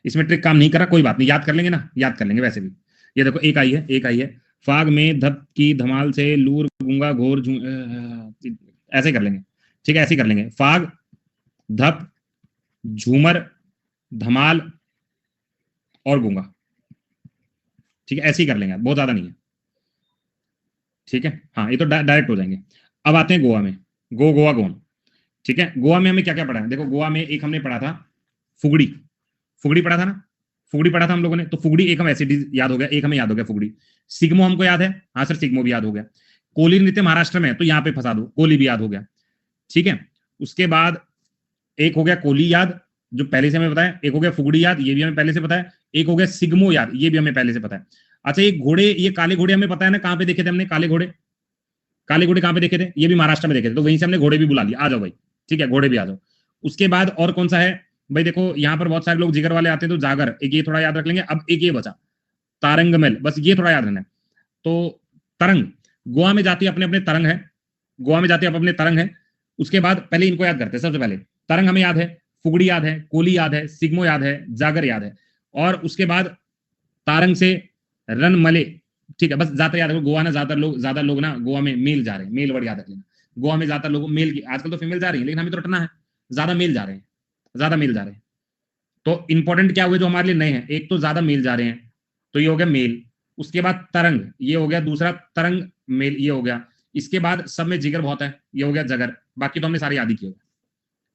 इसमें ट्रिक काम नहीं करा, कोई बात नहीं, याद कर लेंगे ना, याद कर लेंगे वैसे भी। ये देखो एक आई है, एक आई है, फाग में धप की धमाल से लूर गूंगा घोर ऐसे कर लेंगे। ठीक है, ऐसे कर लेंगे, फाग, धप, झूमर, धमाल और गूंगा। ठीक है, ऐसे ही कर लेंगे, बहुत ज्यादा नहीं है। ठीक है, हाँ, ये तो डायरेक्ट हो जाएंगे। अब आते हैं गोवा में, गोवा गोन। ठीक है, गोवा में हमें क्या क्या पढ़ा है? देखो, गोवा में एक हमने पढ़ा था फुगड़ी, फुगड़ी पढ़ा था ना, फुगड़ी पढ़ा था हम लोगों ने। तो फुगड़ी एक हम ऐसे याद हो गया, एक हमें याद हो गया फुगड़ी। सिग्मो हमको याद है, हाँ सर, सिग्मो भी याद हो गया। कोली नृत्य महाराष्ट्र में है तो यहाँ पे फंसा दो, कोली भी याद हो गया। ठीक है, उसके बाद एक हो गया कोली याद, जो पहले से हमें पता है। एक हो गया फुगड़ी याद, ये भी हमें पहले से पता है। एक हो गया सिग्मो याद, ये भी हमें पहले से पता है। अच्छा, ये घोड़े, ये काले घोड़े हमें पता है ना, कहाँ पे देखे थे हमने काले घोड़े? काले घोड़े कहाँ पे देखे थे? ये भी महाराष्ट्र में देखे थे, तो वहीं से हमने घोड़े भी बुला लिया। आ जाओ भाई, ठीक है, घोड़े भी आ जाओ। उसके बाद और कौन सा है भाई? देखो यहाँ पर बहुत सारे लोग जिगर वाले आते हैं, तो जागर, एक ये थोड़ा याद रख लेंगे। अब एक ये बचा तारंगमेल, बस ये थोड़ा याद रखना है। तो तरंग, गोवा में जाती है अपने अपने तरंग है, गोवा में जाती है अपने तरंग है। उसके बाद पहले इनको याद करते हैं। सबसे पहले तरंग हमें याद है, फुगड़ी याद है, कोली याद है, सिग्मो याद है, जागर याद है, और उसके बाद तारंग से रनमले। ठीक है, बस ज्यादा याद रखो, गोवा ना ज्यादा लोग ना गोवा में मेल जा रहे हैं, मेल वर्ड याद रख लेना। गोवा में ज्यादा लोग मेल की, आजकल तो फीमेल जा रही है, लेकिन हमें तो रटना है, ज्यादा मेल जा रहे हैं, ज्यादा मेल जा रहे हैं। तो इंपॉर्टेंट क्या हुए जो हमारे लिए नए हैं? एक तो ज्यादा मेल जा रहे हैं, तो ये हो गया मेल। उसके बाद तरंग, ये हो गया दूसरा, तरंग मेल, ये हो गया। इसके बाद सब में जिगर बहुत है, ये हो गया जगर। बाकी तो हमने सारे याद ही किए हुए,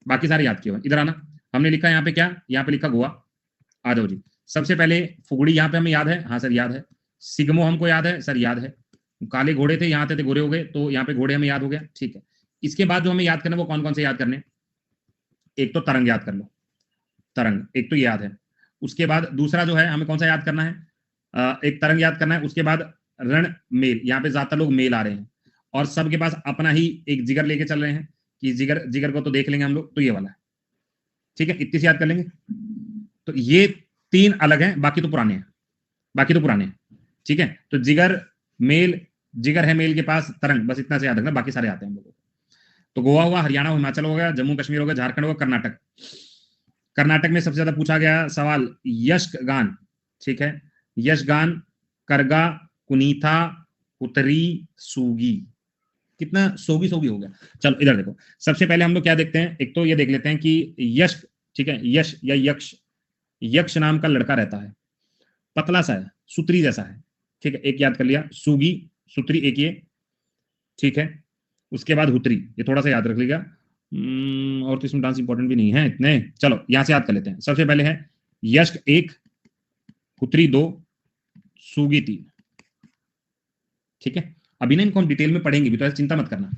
बाकी सारे याद किए हुए। इधर आना, हमने लिखा यहाँ पे क्या, यहाँ पे लिखा गोवा। आ जाओ जी। सबसे पहले फुगड़ी यहाँ पे हमें याद है, हाँ सर याद है। सिग्मो हमको याद है, सर याद है। काले घोड़े थे, यहाँ थे गोरे हो गए, तो यहाँ पे घोड़े हमें याद हो गया। ठीक है, इसके बाद जो हमें याद करना है वो कौन कौन से याद करने? एक तो तरंग याद कर लो, तरंग एक तो याद है। उसके बाद दूसरा जो है हमें कौन सा याद करना है? एक तरंग याद करना है। उसके बाद रण मेल, यहाँ पे ज्यादातर लोग मेल आ रहे हैं, और सबके पास अपना ही एक जिगर लेके चल रहे हैं कि जिगर, जिगर को तो देख लेंगे हम लोग, तो ये वाला है। ठीक है, इतनी सी याद कर लेंगे। तो ये तीन अलग हैं, बाकी तो पुराने हैं, बाकी तो पुराने हैं। ठीक है, तो जिगर मेल, जिगर है मेल के पास, तरंग, बस इतना से याद रखना, बाकी सारे आते हैं हम लोगों को। तो गोवा हुआ, हरियाणा, हिमाचल हो गया, जम्मू कश्मीर हो गया, झारखंड हो गया, कर्नाटक। कर्नाटक में सबसे ज्यादा पूछा गया सवाल यशगान। ठीक है, यशगान, करगा, कुनीथा, उत्तरी, सूगी। कितना सोगी सोगी हो गया। चलो इधर देखो, सबसे पहले हम लोग क्या देखते हैं, एक तो ये देख लेते हैं कि यश, ठीक है, यश या यक्ष, यक्ष नाम का लड़का रहता है, पतला सा है, सुत्री जैसा है। ठीक है, एक याद कर लिया, सूगी, सुत्री एक ये। ठीक है, उसके बाद हुत्री, ये थोड़ा सा याद रख लीजिएगा। और तो इसमें डांस इंपॉर्टेंट भी नहीं है इतने, चलो यहां से याद कर लेते हैं। सबसे पहले है यश एक, हुत्री दो, सूगी तीन। ठीक है, अभी ना इनको हम डिटेल में पढ़ेंगे भी, तो चिंता मत करना।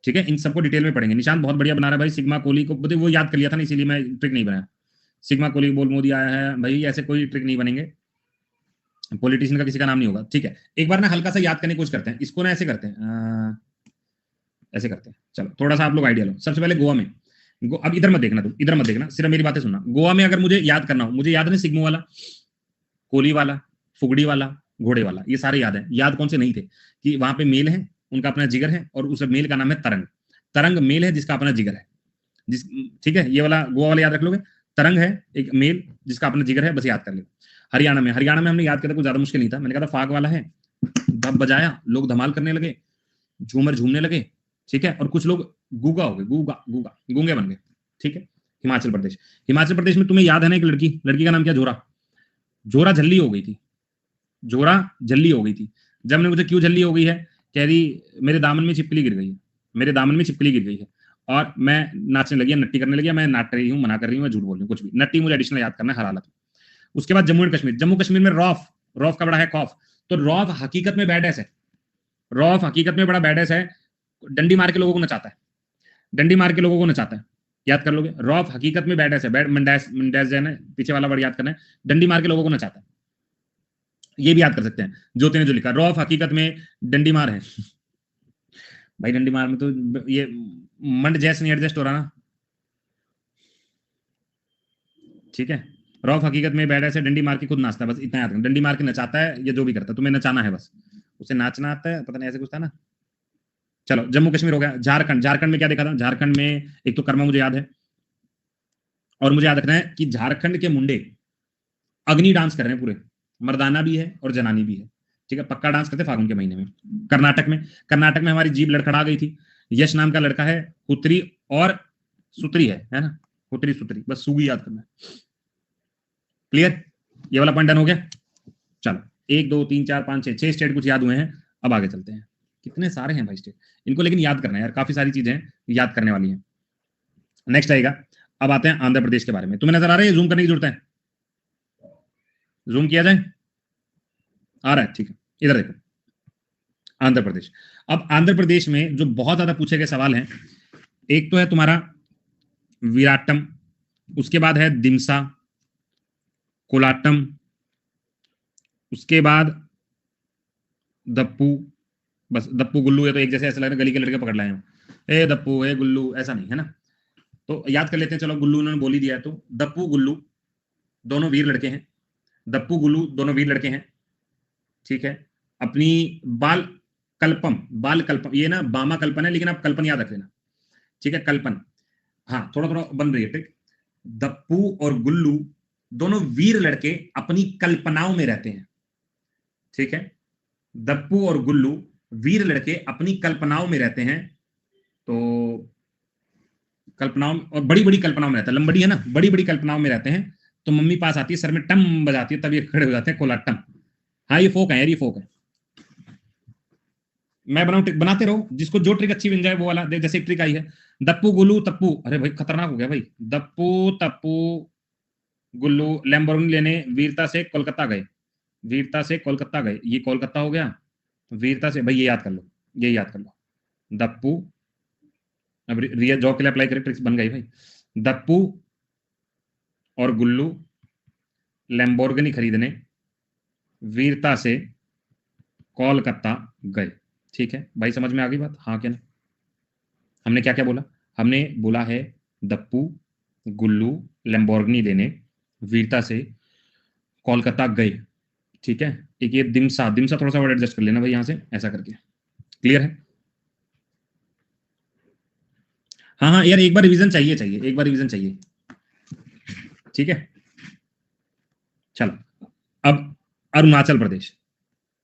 ठीक है, इन सबको डिटेल में पढ़ेंगे। निशान बहुत बढ़िया बना रहा है भाई, सिग्मा कोली को वो याद कर लिया था ना, इसीलिए मैं ट्रिक नहीं बनाया। सिग्मा कोली बोल मोदी आया है भाई, ऐसे कोई ट्रिक नहीं बनेंगे, पॉलिटिशियन का किसी का नाम नहीं होगा। ठीक है, एक बार ना हल्का सा याद करने की कोशिश करते हैं, इसको ना ऐसे करते हैं, ऐसे करते हैं। चलो थोड़ा सा आप लोग आइडिया लो। सबसे पहले गोवा में, अब इधर मत देखना, तुम इधर मत देखना, सिर्फ मेरी बातें सुनना। गोवा में अगर मुझे याद करना हो, मुझे याद नहीं सिग्मो वाला, कोली वाला, फुगड़ी वाला, घोड़े वाला, ये सारे याद है। याद कौन से नहीं थे कि वहां पे मेल है, उनका अपना जिगर है, और उस मेल का नाम है तरंग। तरंग मेल है जिसका अपना जिगर है, जिस, ठीक है, ये वाला गोवा वाला याद रख लोगे। तरंग है एक मेल जिसका अपना जिगर है, बस याद कर लो। हरियाणा में, हरियाणा में हमने याद किया था, कुछ ज्यादा मुश्किल नहीं था। मैंने कहा था फाग वाला है, धप बजाया, लोग धमाल करने लगे, झूमर झूमने लगे। ठीक है, और कुछ लोग गूगा हो गए, गूगा गूगा गूंगे बन गए। ठीक है, हिमाचल प्रदेश, हिमाचल प्रदेश में तुम्हें याद है ना एक लड़की, लड़की का नाम क्या, जोरा, जोरा झल्ली हो गई थी, जोरा झल्ली हो गई थी। जब ने मुझे क्यों झल्ली हो गई है, कह रही मेरे दामन में छिपकली गिर गई है। मेरे दामन में छिपकली गिर गई है और मैं नाचने लगी, नट्टी करने लगी, मैं नाट रही हूँ, मना कर रही हूँ, मैं झूठ बोल रही हूँ, कुछ भी। नट्टी मुझे एडिशनल याद करना है हर हालत में। उसके बाद जम्मू एंड कश्मीर, जम्मू कश्मीर में रौफ, रौफ का बड़ा है खौफ। तो रौफ हकीकत में बैडएस है, रौफ हकीकत में बड़ा बैडएस है, डंडी मार के लोगों को नचाता है, डंडी मार के लोगों को नचाता है, याद कर लोगे। रौफ हकीकत में बैडएस है, बैड मंडैस, मंडैस जो है ना, पीछे वाला वर्ड याद करना है, डंडी मार के लोगों को नचाता है, ये भी याद कर सकते हैं। ज्योति ने जो लिखा, रौफ हकीकत में डंडी मार है। भाई डंडी मार में तो ये मंड जैस नहीं एडजस्ट हो रहा ना, ठीक है। रौफ हकीकत में बैड ऐसे डंडी मार के खुद नाचता है, बस इतना याद रखना, डंडी मार के नचाता है, ये जो भी करता है, तुम्हें नचाना है बस, उसे नाचना आता है, पता नहीं ऐसे कुछ था ना। चलो जम्मू कश्मीर हो गया। झारखंड, झारखंड में क्या देखा था, झारखंड में एक तो कर्मा मुझे याद है, और मुझे याद रखना है कि झारखंड के मुंडे अग्नि डांस कर रहे हैं पूरे, मर्दाना भी है और जनानी भी है, ठीक है, पक्का डांस करते फागुन के महीने में। कर्नाटक में, कर्नाटक में हमारी जीभ लड़खड़ा गई थी, यश नाम का लड़का है, हुत्री और सुत्री है ना, हुत्री सुत्री, बस सूगी याद करना है। क्लियर, ये वाला पॉइंट डन हो गया। चलो 1 2 3 4 5 6 स्टेट कुछ याद हुए हैं, अब आगे चलते हैं। कितने सारे हैं भाई स्टेट, इनको लेकिन याद करना है यार, काफी सारी चीजें याद करने वाली हैं। नेक्स्ट आएगा, अब आते हैं आंध्र प्रदेश के बारे में। तुम्हें नजर आ रहा है, जूम करने की जरूरत है, जूम किया जाए, आ रहा है, ठीक है। इधर देखो, आंध्र प्रदेश। अब आंध्र प्रदेश में जो बहुत ज्यादा पूछे गए सवाल हैं, एक तो है तुम्हारा विराटम, उसके बाद है दिमसा, कोलाटम, उसके बाद दप्पू, बस दप्पू गुल्लू है तो एक जैसे ऐसा लग रहा है गली के लड़के पकड़ लाए हैं, ए दप्पू ए गुल्लू, ऐसा नहीं है ना, तो याद कर लेते हैं। चलो गुल्लू उन्होंने बोल ही दिया है, तो दप्पू गुल्लू दोनों वीर लड़के हैं, दप्पू गुल्लू दोनों वीर लड़के हैं, ठीक है। अपनी बाल कल्पम, बाल कल्पम, ये ना बामा कल्पन है, लेकिन आप कल्पन याद रख लेना, ठीक है, कल्पन, हाँ थोड़ा थोड़ा बन रही है, ठीक। दप्पू और गुल्लू दोनों वीर लड़के अपनी कल्पनाओं में रहते हैं, ठीक है। दप्पू और गुल्लू वीर लड़के अपनी कल्पनाओं में रहते हैं, तो कल्पनाओं, और बड़ी बड़ी कल्पनाओं में रहता है, लंबड़ी है ना, बड़ी बड़ी कल्पनाओं में रहते हैं, तो मम्मी पास आती है, सर में टम बजाती है, तब ये खड़े हो जाते हैं, कोलाटम। हाँ ये फोक है यार, ये फोक है, मैं बनाऊं ट्रिक, बनाते रहो, जिसको जो ट्रिक अच्छी बन जाए वो वाला। जैसे एक ट्रिक आई है, दप्पू गुल्लू तप्पू, अरे भाई खतरनाक हो गया भाई, दप्पू तप्पू गुल्लू लैम्बोर्गिनी लेने वीरता से कोलकाता गए, वीरता से कोलकाता गए, ये कोलकाता हो गया, वीरता से, भाई ये याद कर लो, ये याद कर लो, दप्पू, अब रियल जॉब के लिए अप्लाई करें, ट्रिक्स बन गई भाई। दप्पू और गुल्लू लैम्बोर्गिनी खरीदने वीरता से कोलकाता गए, ठीक है भाई, समझ में आ गई बात, हाँ क्या ना। हमने क्या क्या बोला, हमने बोला है दप्पू गुल्लू लैम्बोर्गिनी लेने वीरता से कोलकाता गए, ठीक है। एक ये दिमसा, दिमसा थोड़ा सा वर्ड एडजस्ट कर लेना भाई, यहां से ऐसा करके, क्लियर है। हाँ हाँ यार, एक बार रिवीजन चाहिए, चाहिए एक बार रिवीजन चाहिए, ठीक है। चलो अब अरुणाचल प्रदेश,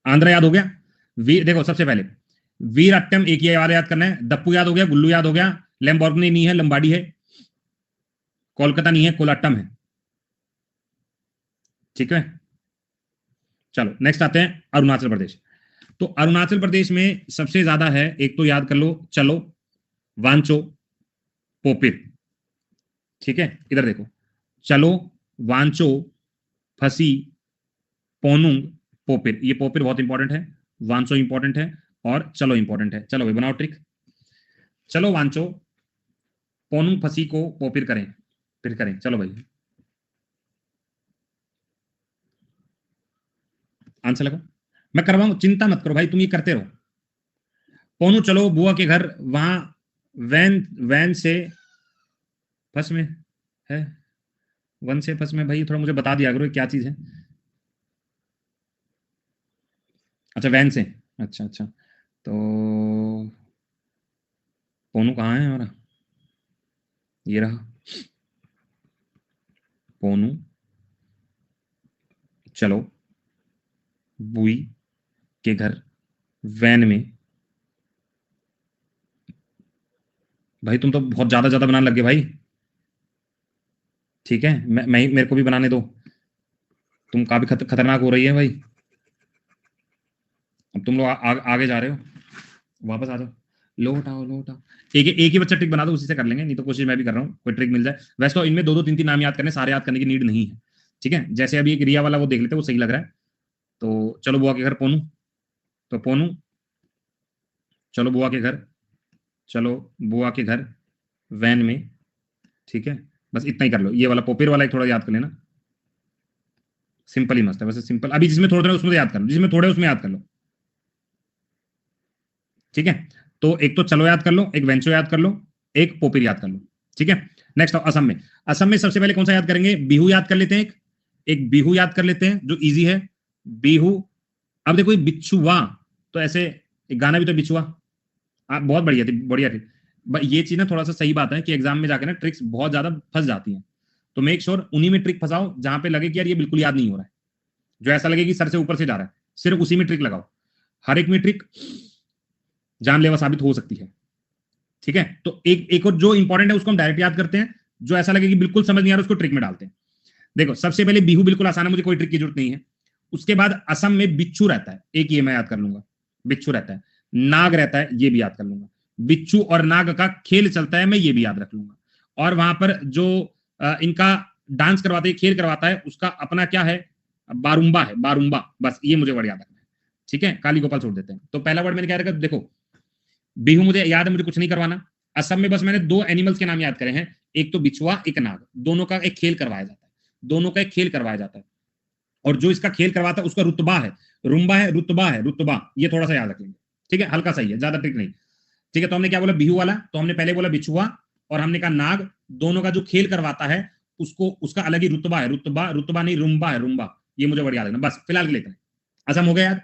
आंध्र याद हो गया, वीर देखो सबसे पहले वीर अट्टम, एक ये याद करना है, दप्पू याद हो गया, गुल्लू याद हो गया, लैम्बोर्गिनी नहीं है, लंबाड़ी है, कोलकाता नहीं है, कोलाटम है, ठीक है। चलो नेक्स्ट आते हैं अरुणाचल प्रदेश। तो अरुणाचल प्रदेश में सबसे ज्यादा है, एक तो याद कर लो, चलो, वांचो, पोपिर, ठीक है। इधर देखो, चलो, वांचो, फसी, पोनुंग, पोपिर, ये पोपिर बहुत इंपॉर्टेंट है, वांचो इंपॉर्टेंट है, और चलो इंपॉर्टेंट है। चलो भाई बनाओ ट्रिक, चलो वांचो पोनुंग फसी को पोपिर करें, फिर करें, चलो भाई आंसर लगाओ, मैं करवाऊं, चिंता मत करो भाई, तुम ये करते रहो। पोनू चलो बुआ के घर, वहां वैन, वैन से फस में है, वन से फस में, भाई थोड़ा मुझे बता दिया करो क्या चीज है। अच्छा वैन से, अच्छा अच्छा, तो पोनू कहाँ है हमारा, ये रहा पोनू, चलो बुई के घर वैन में, भाई तुम तो बहुत ज्यादा ज्यादा बनाने लग गए भाई, ठीक है, मैं मेरे को भी बनाने दो, तुम काफी खतरनाक हो रही है भाई, अब तुम लोग आगे जा रहे हो, वापस आ जाओ। लो हटाओ। एक ही बच्चा ट्रिक बना दो, उसी से कर लेंगे, नहीं तो कोशिश मैं भी कर रहा हूँ कोई ट्रिक मिल जाए। वैसे तो इनमें 2-2 3-3 नाम याद करने, सारे याद करने की नीड नहीं है, ठीक है। जैसे अभी एक रिया वाला वो देख लेते हैं, वो सही लग रहा है। तो चलो बुआ के घर पोनू, तो पोनू, चलो बुआ के घर, चलो बुआ के घर वैन में, ठीक है। बस इतना ही कर लो। ये वाला पोपेर वाला एक थोड़ा याद कर लेना, सिंपल ही मस्त है वैसे, सिंपल। अभी जिसमें थोड़े थोड़े उसमें याद कर लो, जिसमें थोड़े उसमें याद कर लो, ठीक है। तो एक तो चलो याद कर लो, एक वेंचो याद कर लो, एक पोपिर याद कर लो, ठीक है। नेक्स्ट असम में, असम में सबसे पहले कौन सा याद करेंगे? बिहू याद कर लेते हैं, एक बिहू याद कर लेते हैं जो इजी है, बिहू। अब देखो बिच्छुआ, तो ऐसे एक गाना भी तो बिच्छुआ, बहुत बढ़िया थी, बढ़िया थी। ये चीज ना थोड़ा सा सही बात है कि एग्जाम में जाकर ना ट्रिक्स बहुत ज्यादा फंस जाती हैं, तो मेक श्योर उन्हीं में ट्रिक फंसाओ जहां पे लगे कि यार ये बिल्कुल याद नहीं हो रहा है, जो ऐसा लगे कि सर से ऊपर से जा रहा है, सिर्फ उसी में ट्रिक लगाओ। हर एक में ट्रिक जानलेवा साबित हो सकती है, ठीक है। तो एक और जो इंपॉर्टेंट है उसको हम डायरेक्ट याद करते हैं, जो ऐसा लगे कि बिल्कुल समझ नहीं आ रहा उसको ट्रिक में डालते हैं। देखो सबसे पहले बिहू बिल्कुल आसान है, मुझे कोई ट्रिक की जरूरत नहीं है। उसके बाद असम में बिच्छू रहता है, एक ये मैं याद कर लूंगा, बिच्छू रहता है। नाग रहता है, ये भी याद कर लूंगा। बिच्छू और नाग का खेल चलता है, मैं ये भी याद रख लूंगा। और वहां पर जो इनका डांस करवाते हैं, खेल करवाता है, उसका अपना क्या है? बारूंबा है, बारूंबा। बस ये मुझे वर्ड याद रखना है, ठीक है। काली गोपाल छोड़ देते हैं। तो पहला वर्ड मैंने क्या रखा? देखो बिहू मुझे याद है, मुझे कुछ नहीं करवाना। असम में बस मैंने 2 एनिमल्स के नाम याद करे हैं, एक तो बिछुआ, एक नाग। दोनों का एक खेल करवाया जाता है, दोनों का एक खेल करवाया जाता है। और जो इसका खेल करवाता है उसका रुतबा है, रुम्बा है, रुतबा है, रुतबा। ये थोड़ा सा याद रखेंगे, ठीक है। हल्का सही है, ज्यादा ट्रिक नहीं, ठीक है। तो हमने क्या बोला? बिहू वाला। तो हमने पहले बोला बिछुआ, और हमने कहा नाग। दोनों का जो खेल करवाता है उसको, उसका अलग ही रुतबा है, रुतबा, रुतबा नहीं, रुम्बा है, रुम्बा। ये मुझे बड़ी याद रखना, बस फिलहाल के लिए। असम हो गया याद,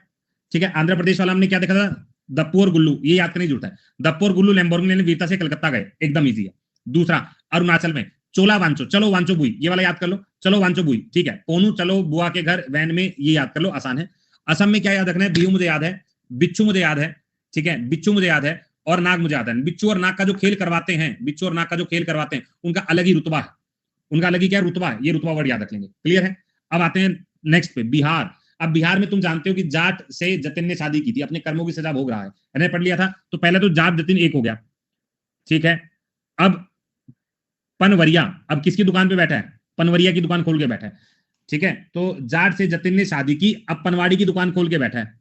ठीक है। आंध्र प्रदेश वाला हमने क्या देखा था? दप्पू और गुल्लू, ये याद करने की जरूरत है। दप्पू और गुल्लू लैम्बोर्गिनी वीरता से कलकत्ता गए, एकदम इजी है। दूसरा अरुणाचल में चोला वांचो, चलो वांचो बुई, ये वाला याद कर लो, चलो वांचो बुई, ठीक है। पोनू चलो बुआ के घर वैन में, ये याद कर लो, आसान है। असम में क्या याद रखना है? बिहू मुझे याद है, बिच्छू मुझे याद है, ठीक है, बिच्छू मुझे याद है, और नाग मुझे याद है। बिच्छू और नाग का जो खेल करवाते हैं, बिच्छू और नाग का जो खेल करवाते हैं, उनका अलग ही रुतबा है, उनका अलग ही क्या रुतबा है, ये रुतबा वर्ड याद रख लेंगे, क्लियर है। अब आते हैं नेक्स्ट पे, बिहार। अब बिहार में तुम जानते हो कि जाट से जतिन ने शादी की थी, अपने कर्मों की सजा भोग रहा है, मैंने पढ़ लिया था। तो पहले तो जाट जतिन एक हो गया, ठीक है। अब पनवरिया, अब किसकी दुकान पे बैठा है? पनवरिया की दुकान खोल के बैठा है, ठीक है। तो जाट से जतिन ने शादी की, अब पनवाड़ी की दुकान खोल के बैठा है,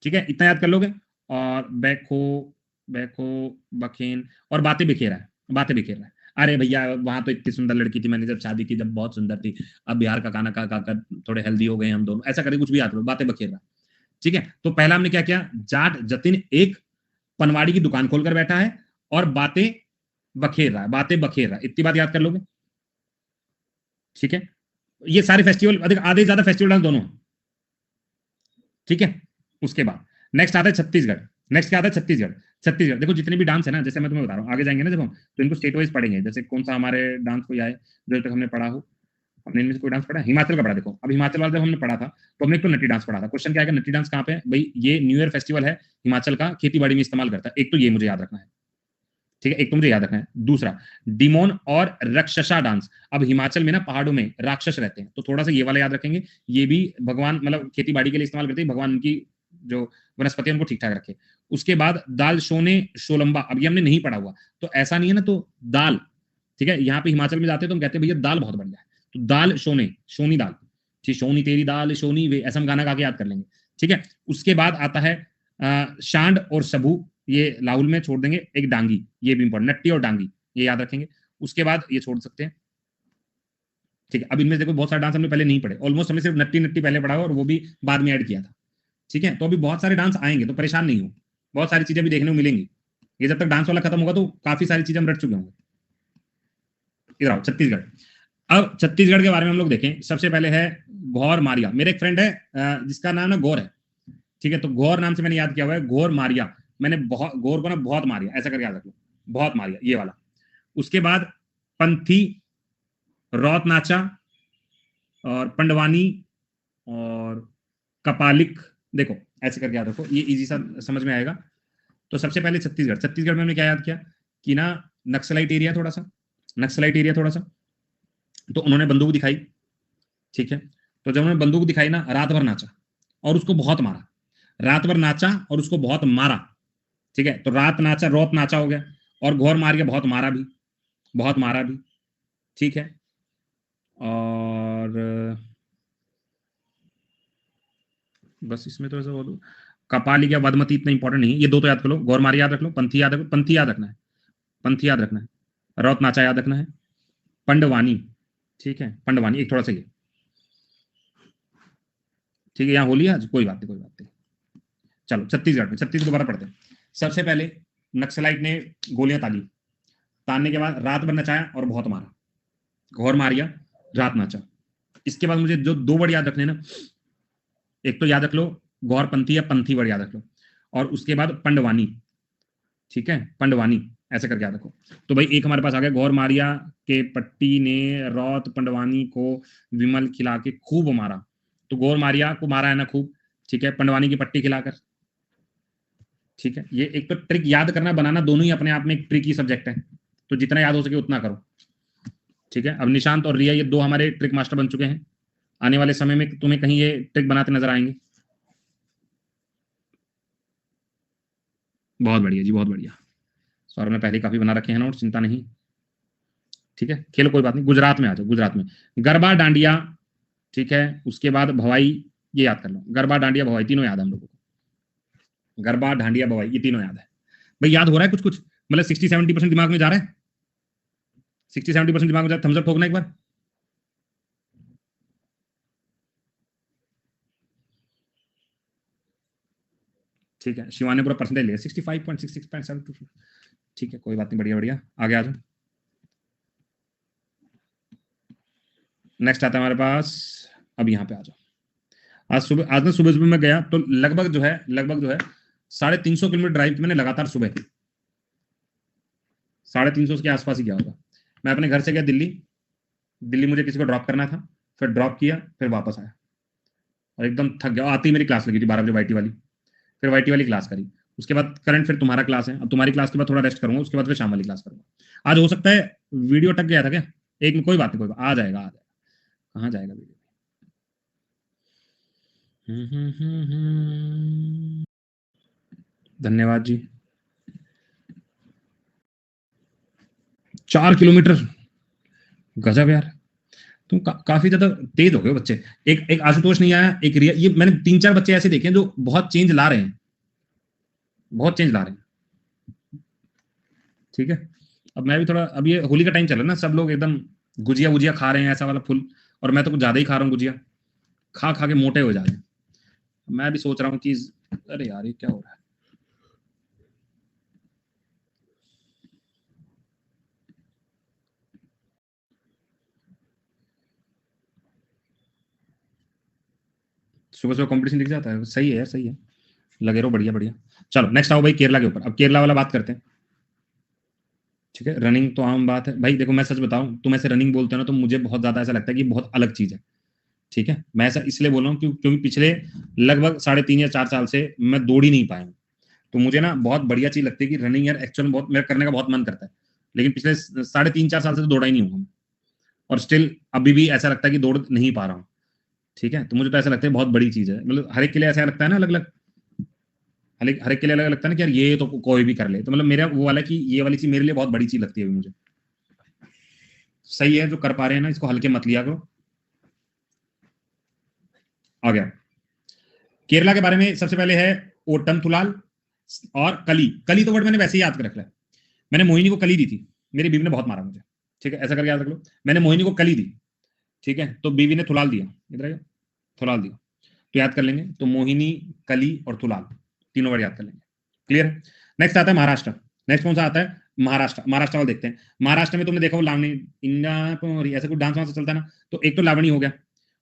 ठीक है। इतना याद कर लोगे। और बैखो, बैखो, बखेन, और बातें बिखेरा है, बातें बिखेर रहा है। अरे भैया वहां तो इतनी सुंदर लड़की थी, मैंने जब शादी की जब बहुत सुंदर थी, अब बिहार का खाना खा खाकर थोड़े हेल्दी हो गए हम दोनों, ऐसा करके कुछ भी याद करो, बातें बखेर रहा, ठीक है। तो पहला हमने क्या किया? जाट जतिन एक पनवाड़ी की दुकान खोलकर बैठा है और बातें बखेर रहा है, बातें बखेर रहा है, इतनी बात याद कर लोगे, ठीक है। ये सारे फेस्टिवल, अधिक आधे ज्यादा फेस्टिवल डांस दोनों, ठीक है। उसके बाद नेक्स्ट आता है छत्तीसगढ़। नेक्स्ट क्या आता है? छत्तीसगढ़। छत्तीसगढ़ देखो जितने भी डांस है ना, जैसे मैं तुम्हें बता रहा हूँ, आगे जाएंगे ना जब हम, तो इनको स्टेट वाइज पढ़ेंगे। जैसे कौन सा हमारे डांस कोई आए जो तक हमने पढ़ा हो, हमने इनमें से कोई डांस पढ़ा? हिमाचल का पढ़ा। देखो अब हिमाचल वाला जब हमने पढ़ा था तो हमने एक तो नट्टी डांस पढ़ा था। क्वेश्चन क्या है? नट्टी डांस कहाँ पे है भाई? ये न्यू ईयर फेस्टिवल है हिमाचल का, खेती बाड़ी में इस्तेमाल करता है। एक तो ये मुझे याद रखना है, ठीक है, एक तो मुझे याद रखना है। दूसरा डिमोन और रक्षसा डांस। अब हिमाचल में ना पहाड़ों में राक्षस रहते हैं, तो थोड़ा सा ये वाला याद रखेंगे। ये भी भगवान मतलब खेती बाड़ी के लिए इस्तेमाल करते हैं, भगवान उनकी जो वनस्पति है उनको ठीक ठाक रखे। उसके बाद दाल शोने शोलंबा, अब ये हमने नहीं पढ़ा हुआ, तो ऐसा नहीं है ना, तो दाल, ठीक है। यहाँ पे हिमाचल में जाते हैं तो हम कहते हैं भैया दाल बहुत बढ़िया है, तो दाल शोने, शोनी दाल, ठीक, शोनी तेरी दाल शोनी वे, ऐसा हम गाना गा के याद कर लेंगे, ठीक है। उसके बाद आता है शांड और सबू, ये लाहुल में छोड़ देंगे। एक डांगी, ये भी इंपॉर्टेंट, नट्टी और डांगी, ये याद रखेंगे। उसके बाद ये छोड़ सकते हैं, ठीक है। अब इनमें देखो बहुत सारे डांस हमने पहले नहीं पढ़े, ऑलमोस्ट हमने सिर्फ नट्टी नट्टी पहले पढ़ा और वो भी बाद में ऐड किया था, ठीक है। तो अभी बहुत सारे डांस आएंगे, तो परेशान नहीं हो, बहुत सारी चीजें भी देखने को मिलेंगी। ये जब तक डांस वाला खत्म होगा तो काफी सारी चीजें हम रट चुके होंगे। इधर आओ, छत्तीसगढ़। अब छत्तीसगढ़ के बारे में हम लोग देखें। सबसे पहले है घौर मारिया। मेरे एक फ्रेंड है जिसका नाम ना गौर है, ठीक है। तो गौर नाम से मैंने याद किया हुआ है, घौर मारिया। मैंने बहुत गौर को ना बहुत मारिया, ऐसा करके याद रख लो, बहुत मारिया, ये वाला। उसके बाद पंथी, रौत नाचा, और पंडवानी, और कपालिक। देखो ऐसे करके याद रखो, ये इजी सा समझ में आएगा। तो सबसे पहले छत्तीसगढ़। छत्तीसगढ़ में हमने क्या याद किया कि ना नक्सलाइट एरिया, थोड़ा सा नक्सलाइट एरिया थोड़ा सा। तो उन्होंने बंदूक दिखाई, ठीक है। तो जब उन्होंने बंदूक दिखाई ना, रात भर नाचा और उसको बहुत मारा, रात भर नाचा और उसको बहुत मारा, ठीक है, तो रात नाचा रोत नाचा हो गया, और घोर मार गया बहुत मारा भी, बहुत मारा भी, ठीक है। और बस इसमें तो ऐसा बोलो, कपाली या वदमती इतना इंपॉर्टेंट नहीं है, ये दो तो याद कर लो, घोर मारी याद रख लो, पंथी याद रख लो, पंथी याद रखना है, पंथी याद रखना है, रौत नाचा याद रखना है, पंडवानी, ठीक है, पंडवानी एक थोड़ा सा ये, ठीक है, यहाँ होली आज, कोई बात नहीं, कोई बात नहीं। चलो छत्तीसगढ़ में, छत्तीसगढ़ दोबारा पढ़ते हैं। सबसे पहले नक्सलाइट ने गोलियां ताली, तानने के बाद रात भर नचाया और बहुत मारा, घोर मारिया, रात नाचा। इसके बाद मुझे जो दो वर्ड याद रखने ना, एक तो याद रख लो गौरपंथी या पंथी वर्ड याद रख लो, और उसके बाद पंडवानी, ठीक है, पंडवानी ऐसे करके याद रखो। तो भाई एक हमारे पास आ गया, गौर मारिया के पट्टी ने रौत पंडवानी को विमल खिला के खूब मारा, तो गौर मारिया को मारा है ना खूब, ठीक है, पंडवानी की पट्टी खिलाकर, ठीक है। ये एक तो ट्रिक याद करना बनाना दोनों ही अपने आप में एक ट्रिक ही सब्जेक्ट है, तो जितना याद हो सके उतना करो, ठीक है। अब निशांत और रिया ये दो हमारे ट्रिक मास्टर बन चुके हैं, आने वाले समय में तुम्हें कहीं ये ट्रिक बनाते नजर आएंगे। बहुत बढ़िया जी, बहुत बढ़िया। सौरभ ने पहले काफी बना रखे हैं नोट, चिंता नहीं, ठीक है। खेलो कोई बात नहीं, गुजरात में आ जाओ, गुजरात में गरबा डांडिया, ठीक है, उसके बाद भवाई, ये याद कर लो, गरबा डांडिया भवाई तीनों याद है हम लोगों को, गरबा डांडिया भवाई ये तीनों याद है भाई, याद हो रहा है कुछ कुछ, मतलब 60-70% दिमाग में जा रहा है, 60-70% दिमाग में जा रहा है, थम्स अप ठोकना एक बार। ठीक है, शिवानी पूरा परसेंटेज लिया 65.66.72, ठीक है, कोई बात नहीं, बढ़िया बढ़िया, आगे आ जाओ। नेक्स्ट आता है हमारे पास, अब यहाँ पे आ जाओ। आज ना सुबह सुबह मैं गया तो लगभग जो है 350 किलोमीटर ड्राइव मैंने लगातार सुबह, 350 के आसपास ही गया होगा। मैं अपने घर से गया दिल्ली, दिल्ली मुझे किसी को ड्रॉप करना था, फिर ड्रॉप किया, फिर वापस आया, और एकदम थक गया। आती मेरी क्लास लगी थी 12 बजे वाईटी वाली, फिर वाईटी वाली क्लास करी, उसके बाद करंट, फिर तुम्हारा क्लास है, अब तुम्हारी क्लास के बाद थोड़ा रेस्ट करूंगा, उसके बाद फिर शाम वाली क्लास करूंगा। आज हो सकता है वीडियो अटक गया था क्या, एक में, कोई बात नहीं, कोई बात, आ जाएगा, आ जाएगा, कहाँ जाएगा वीडियो। धन्यवाद जी। 4 किलोमीटर, गजब यार, तुम काफी ज्यादा तेज हो गए हो बच्चे। एक आशुतोष नहीं आया, एक रिया, ये मैंने 3-4 बच्चे ऐसे देखे हैं जो बहुत चेंज ला रहे हैं, बहुत चेंज ला रहे हैं, ठीक है। अब मैं भी थोड़ा, अब ये होली का टाइम चल रहा है ना, सब लोग एकदम गुजिया वुजिया खा रहे हैं ऐसा वाला फुल, और मैं तो कुछ ज्यादा ही खा रहा हूँ गुजिया, खा खा के मोटे हो जा रहे हैं। मैं भी सोच रहा हूँ कि अरे यार ये क्या हो रहा है। सुबह सुबह कंपटीशन दिख जाता है, सही है यार, सही है, लगे रहो, बढ़िया बढ़िया। चलो नेक्स्ट आओ भाई केरला के ऊपर, अब केरला वाला बात करते हैं, ठीक है। रनिंग तो आम बात है भाई, देखो मैं सच बताऊं, तुम ऐसे रनिंग बोलते हो ना तो मुझे बहुत ज्यादा ऐसा लगता है कि बहुत अलग चीज है, ठीक है। मैं ऐसा इसलिए बोल रहा हूँ क्योंकि पिछले लगभग 3.5 या 4 साल से मैं दौड़ ही नहीं पाया हूँ, तो मुझे ना बहुत बढ़िया चीज लगती है कि रनिंग यार एक्चुअल में बहुत मेरा करने का बहुत मन करता है, लेकिन पिछले 3.5-4 साल से तो दौड़ा ही नहीं हूँ, और स्टिल अभी भी ऐसा लगता है कि दौड़ नहीं पा रहा हूँ, ठीक है। तो मुझे तो ऐसा लगता है बहुत बड़ी चीज है, मतलब हर एक के लिए ऐसा लगता है ना, अलग अलग, हर एक के लिए अलग लगता है ना कि यार ये तो कोई भी कर ले, तो मतलब मेरा वो वाला कि ये वाली चीज मेरे लिए बहुत बड़ी चीज लगती है मुझे। सही है जो कर पा रहे हैं ना, इसको हल्के मत लिया करो। आ गया केरला के बारे में, सबसे पहले है ओटम तुलाल और कली। कली तो वर्ड मैंने वैसे ही याद कर रखा है, मैंने मोहिनी को कली दी थी, मेरी बीवी ने बहुत मारा मुझे, ठीक है, ऐसा करके याद रख लो, मैंने मोहिनी को कली दी, ठीक है, तो बीवी ने थुलाल दिया, इधर आइए, थुलाल दिया, तो याद कर लेंगे, तो मोहिनी, कली और थुलाल, तीनों वर्ड याद कर लेंगे, क्लियर है। नेक्स्ट आता है महाराष्ट्र, नेक्स्ट कौन सा आता है, महाराष्ट्र। महाराष्ट्र वाला देखते हैं, महाराष्ट्र में तुमने देखा वो लावणी, ऐसा कुछ डांस वांस चलता है ना, तो एक तो लावणी हो गया,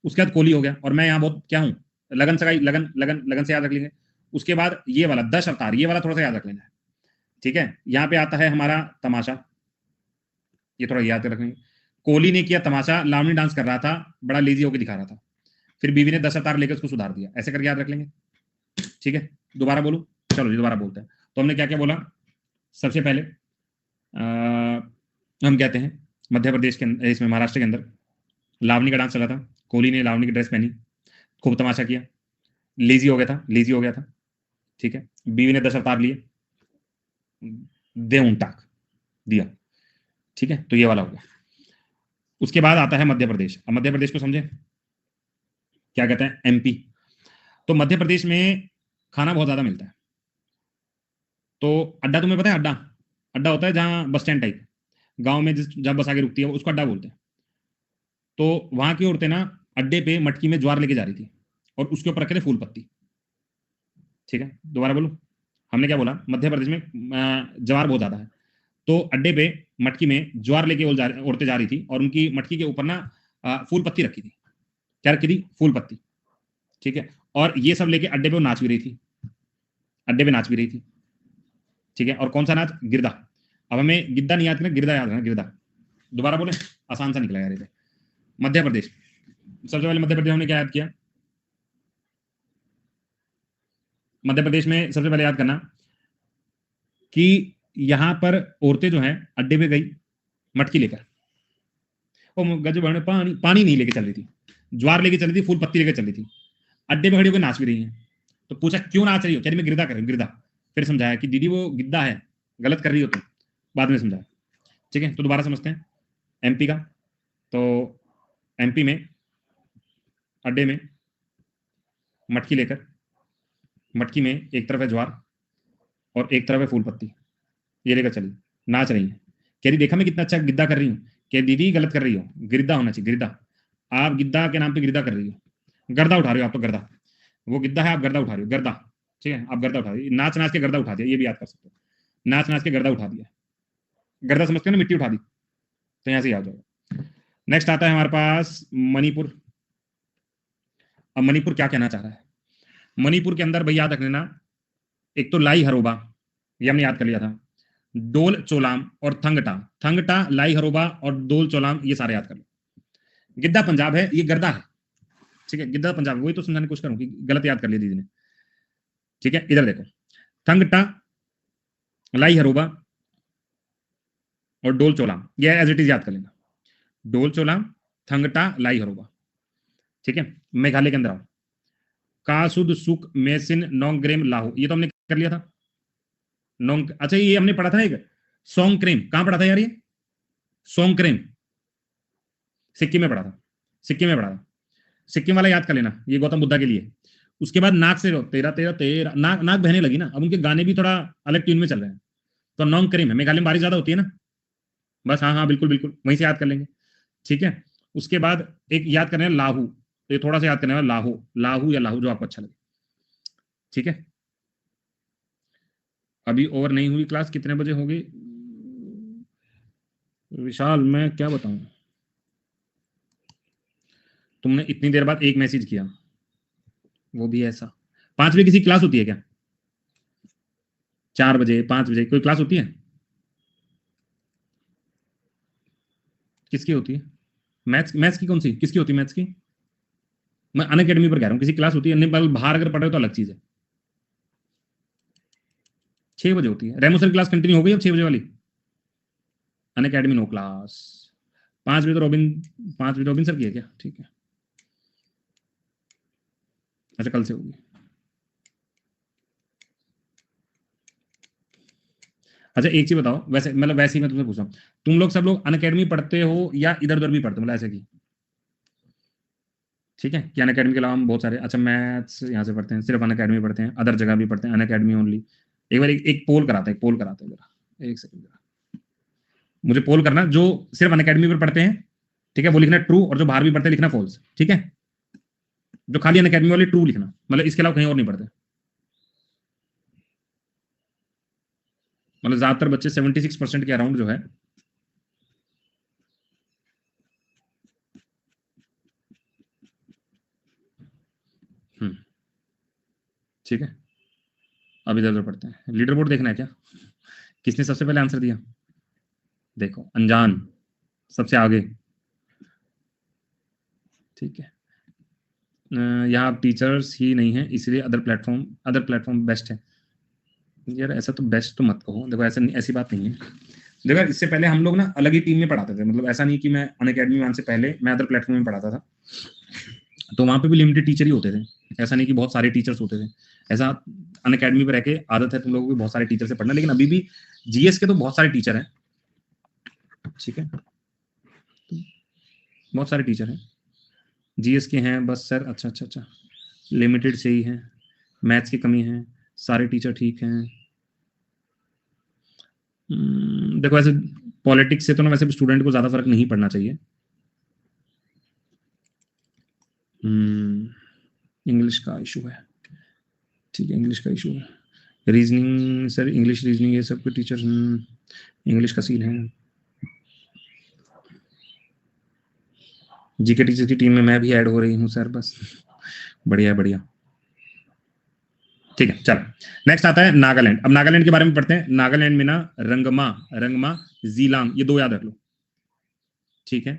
उसके बाद कोली हो गया, और मैं यहाँ बहुत क्या हूँ, लगन सगाई, लगन लगन लगन से याद रख लेंगे। उसके बाद ये वाला 10 अवतार, ये वाला थोड़ा सा याद रख लेना है, ठीक है। यहाँ पे आता है हमारा तमाशा, ये थोड़ा याद रखेंगे। कोहली ने किया तमाशा, लावणी डांस कर रहा था, बड़ा लेजी होकर दिखा रहा था, फिर बीवी ने 10 अवतार लेकर उसको सुधार दिया, ऐसे करके याद रख लेंगे, ठीक है। दोबारा बोलो, चलो जी दोबारा बोलते हैं। तो हमने क्या क्या बोला, सबसे पहले हम कहते हैं मध्य प्रदेश के अंदर, इसमें महाराष्ट्र के अंदर लावणी का डांस चला था, कोहली ने लावणी की ड्रेस पहनी, खूब तमाशा किया, लेजी हो गया था, लेजी हो गया था, ठीक है। बीवी ने 10 अवतार लिए, देवटाक दिया, ठीक है, तो ये वाला हो गया। उसके बाद आता है मध्य प्रदेश। अब मध्य प्रदेश को समझे, क्या कहते हैं, एमपी। तो मध्य प्रदेश में खाना बहुत ज्यादा मिलता है। तो अड्डा तुम्हें पता है, अड्डा अड्डा होता है जहां बस स्टैंड टाइप गांव में जहां बस आगे रुकती है उसको अड्डा बोलते हैं। तो वहां की औरतें ना अड्डे पे मटकी में ज्वार लेके जा रही थी और उसके ऊपर रखे थे फूल पत्ती, ठीक है। दोबारा बोलो, हमने क्या बोला, मध्य प्रदेश में ज्वार बहुत ज्यादा है। तो अड्डे पे मटकी में ज्वार लेके औरतें जा रही थी और उनकी मटकी के ऊपर ना फूल पत्ती रखी थी। क्या रखी थी, फूल पत्ती, ठीक है। और ये सब लेके अड्डे पे वो नाच भी रही थी, अड्डे पे नाच भी रही थी, ठीक है। और कौन सा नाच, गिरदा। अब हमें गिद्दा नहीं याद करना, गिरदा याद रखना, गिरदा। दोबारा बोले, आसान सा निकला यार ये। मध्य प्रदेश, सबसे पहले मध्य प्रदेश हमने क्या याद किया, मध्य प्रदेश में सबसे पहले याद करना कि यहां पर औरतें जो हैं अड्डे पे गई मटकी लेकर, वो गजब पानी पानी नहीं लेके चल रही थी, ज्वार लेके चल रही थी, फूल पत्ती लेके चल रही थी, अड्डे पे खड़ी होकर नाच भी रही है। तो पूछा क्यों नाच रही हो, कह रही मैं गिरदा कर रही हूँ, गिरदा। फिर समझाया कि दीदी वो गिद्दा है, गलत कर रही हो तुम, बाद में समझाया, ठीक है। तो दोबारा समझते हैं एमपी का। तो एमपी में अड्डे में मटकी लेकर, मटकी में एक तरफ है ज्वार और एक तरफ है फूल पत्ती, ये लेकर चली, नाच रही है। कह रही देखा मैं कितना अच्छा गिद्दा कर रही हूँ, कह दीदी गलत कर रही हो, गिरदा होना चाहिए, गिरदा। आप गिद्दा के नाम पे गिरदा कर रही हो, गर्दा उठा रही हो आप, तो गर्दा, वो गिद्दा है, आप गर्दा उठा रही हो, गर्दा, ठीक है, आप गर्दा उठा रही हो, नाच नाच के गर्दा उठा दिया, ये भी याद कर सकते हो, नाच नाच के गर्दा उठा दिया, गर्दा समझते हो ना, मिट्टी उठा दी, तो यहां से याद होगा। नेक्स्ट आता है हमारे पास मणिपुर। अब मणिपुर क्या कहना चाह रहा है, मणिपुर के अंदर भाई याद रख लेना, एक तो लाई हरोबा, ये हमने याद कर लिया था, डोल चोलाम और थंगटा, थंगटा, लाई हरोबा और डोल चोलाम, ये सारे याद कर लो। गिद्दा पंजाब है, ये गर्दा है, ठीक है, गिद्दा पंजाब, वही तो समझाने की कोशिश करूं कि गलत याद कर लिया दीदी ने, ठीक है। इधर देखो, थंगटा, लाई हरोबा और डोल चोलाम, ये एज इट इज याद कर लेना, डोल चोलाम, थंगटा, लाई हरोबा, ठीक है। मेघालय के अंदर आओ, कासुद सुक मेसिन नोंगग्रेम लाहो, ये तो हमने कर लिया था, नोंग, अच्छा ये हमने पढ़ा था एक सोंगक्रेम, कहां पढ़ा था यार ये, सोंगक्रेम, सिक्किम में पढ़ा था, सिक्किम में पढ़ा था, सिक्किम वाला याद कर लेना, ये गौतम बुद्धा के लिए। उसके बाद नाक से तेरा तेरा तेरा, नाक नाक बहने लगी ना, अब उनके गाने भी थोड़ा अलग ट्यून में चल रहे हैं, तो नोंग करीम है, मेघालय में बारिश ज्यादा होती है ना, बस, हाँ हाँ बिल्कुल बिल्कुल, वहीं से याद कर लेंगे, ठीक है। उसके बाद एक याद करना है लाहू, तो ये थोड़ा सा याद करना है, लाहू, लाहू या लाहू, जो आपको अच्छा लगे, ठीक है। अभी ओवर नहीं हुई क्लास, कितने बजे होगी विशाल, मैं क्या बताऊं, तुमने इतनी देर बाद एक मैसेज किया, वो भी ऐसा। 5 बजे किसी क्लास होती है क्या, 4 बजे 5 बजे कोई क्लास होती है, किसकी होती है, मैथ्स, मैथ्स की कौन सी, किसकी होती है मैथ्स की, मैं अन अकेडमी पर कह रहा हूँ, किसी क्लास होती है, नहीं बाहर अगर पढ़ रहे हो तो अलग चीज है। 6 बजे होती है, रेमो सर क्लास कंटिन्यू हो गई अब 6 बजे वाली, अन अकेडमी नो क्लास। 5 बजे तो रॉबिन, 5 बजे रॉबिन सर की है क्या, ठीक है, अच्छा कल से होगी। अच्छा एक चीज बताओ, वैसे मतलब वैसे ही मैं तुमसे पूछ रहा हूँ, तुम लोग सब लोग अन अकेडमी पढ़ते हो या इधर उधर भी पढ़ते हो, मतलब ऐसे की, ठीक है, कि अन अकेडमी के अलावा हम बहुत सारे, अच्छा मैथ्स यहाँ से पढ़ते हैं, सिर्फ अन अकेडमी पढ़ते हैं, अदर जगह भी पढ़ते हैं, अन अकेडमी ओनली। एक बार एक पोल कराते हैं, पोल कराते हैं जरा, एक सेकंड जरा, मुझे पोल करना, जो सिर्फ अन अकेडमी पर पढ़ते हैं, ठीक है, वो लिखना ट्रू, और जो बाहर भी पढ़ते हैं लिखना फॉल्स, ठीक है। जो खाली अन अकेडमी वाले ट्रू लिखना, मतलब इसके अलावा कहीं और नहीं पढ़ते, मतलब ज्यादातर बच्चे 76% के अराउंड जो है, ठीक है, अब इधर उधर पढ़ते हैं। लीडर बोर्ड देखना है क्या, किसने सबसे पहले आंसर दिया, देखो अनजान सबसे आगे, ठीक है। यहाँ टीचर्स ही नहीं है, इसलिए अदर प्लेटफॉर्म बेस्ट है, यार ऐसा तो बेस्ट तो मत कहो, देखो ऐसा नहीं, ऐसी बात नहीं है, देखो इससे पहले हम लोग ना अलग ही टीम में पढ़ाते थे, मतलब ऐसा नहीं कि मैं अन अकेडमी में आने से पहले मैं अदर प्लेटफॉर्म में पढ़ाता था, तो वहां पे भी लिमिटेड टीचर ही होते थे, ऐसा नहीं कि बहुत सारे टीचर्स होते थे, ऐसा अनअकैडमी पे रह के आदत है तुम लोगों को बहुत सारे टीचर से पढ़ना, लेकिन अभी भी जीएस के तो बहुत सारे टीचर हैं, ठीक है, बहुत सारे टीचर हैं जीएस के हैं बस सर। अच्छा, लिमिटेड से ही है, मैथ्स की कमी है, सारे टीचर ठीक हैं। देखो वैसे पॉलिटिक्स से तो ना वैसे स्टूडेंट को ज्यादा फर्क नहीं पड़ना चाहिए। इंग्लिश का इशू है, ठीक है, इंग्लिश का इशू है। रीजनिंग सर, इंग्लिश रीजनिंग ये सब के टीचर इंग्लिश का सीन है। जीके टीचर की टीम में मैं भी ऐड हो रही हूँ सर, बस बढ़िया बढ़िया, ठीक है। चलो नेक्स्ट आता है नागालैंड। अब नागालैंड के बारे में पढ़ते हैं। नागालैंड में ना रंगमा जीलांग, ये दो याद रख लो, ठीक है।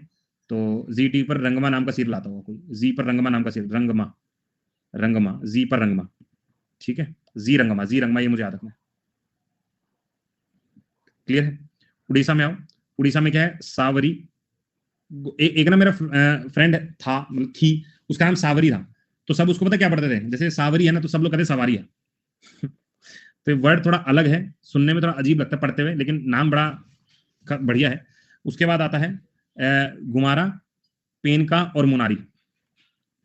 तो जी टी पर रंगमा नाम का सीरियल आता होगा कोई, जी पर रंगमा नाम का सीरियल, रंगमा जी पर रंगमा, ठीक है, जी रंगमा ये मुझे याद रखना है, क्लियर है। उड़ीसा में आओ, उड़ीसा में क्या है, सावरी। एक ना मेरा फ्रेंड था, मतलब थी, उसका नाम सावरी था, तो सब उसको पता क्या पढ़ते थे, जैसे सावरी है ना तो सब लोग कहते सवारी है तो ये वर्ड थोड़ा अलग है, सुनने में थोड़ा अजीब लगता है पढ़ते हुए, लेकिन नाम बड़ा बढ़िया है। उसके बाद आता है गुमारा, पेनका और मुनारी,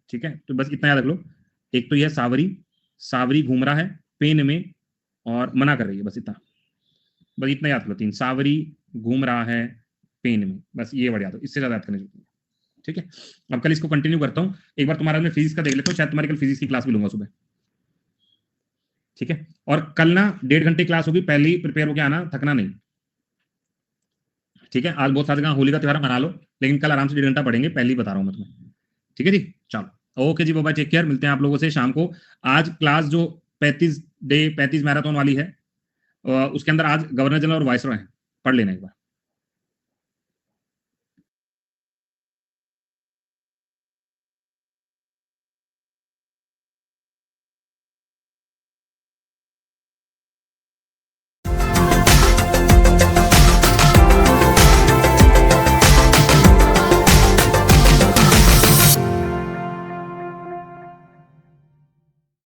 ठीक है। तो बस इतना याद रख लो, एक तो यह सावरी घूम रहा है पेन में और मना कर रही है, बस इतना याद लो, 3 सावरी घूम रहा है पेन में, बस ये वर्ड याद हो, इससे ज्यादा याद करने की जरूरत नहीं, ठीक है। अब कल इसको कंटिन्यू करता हूं, एक बार तुम्हारा मैं फिजिक्स का देख लेता हूं, शायद तुम्हारी कल फिजिक्स की क्लास भी लूंगा सुबह, ठीक है। और कल ना 1.5 घंटे क्लास होगी, पहले ही प्रिपेयर होकर आना, थकना नहीं, ठीक है। आज बहुत सारी जगह होली का त्योहार मना लो, लेकिन कल आराम से 1.5 घंटा पढ़ेंगे, पहले ही बता रहा हूं मैं तुम्हें, ठीक है जी। चलो ओके जी, बाबा, टेक केयर, मिलते हैं आप लोगों से शाम को। आज क्लास जो 35 मैराथन वाली है, उसके अंदर आज गवर्नर जनरल और वाइसरॉय है, पढ़ लेना एक बार।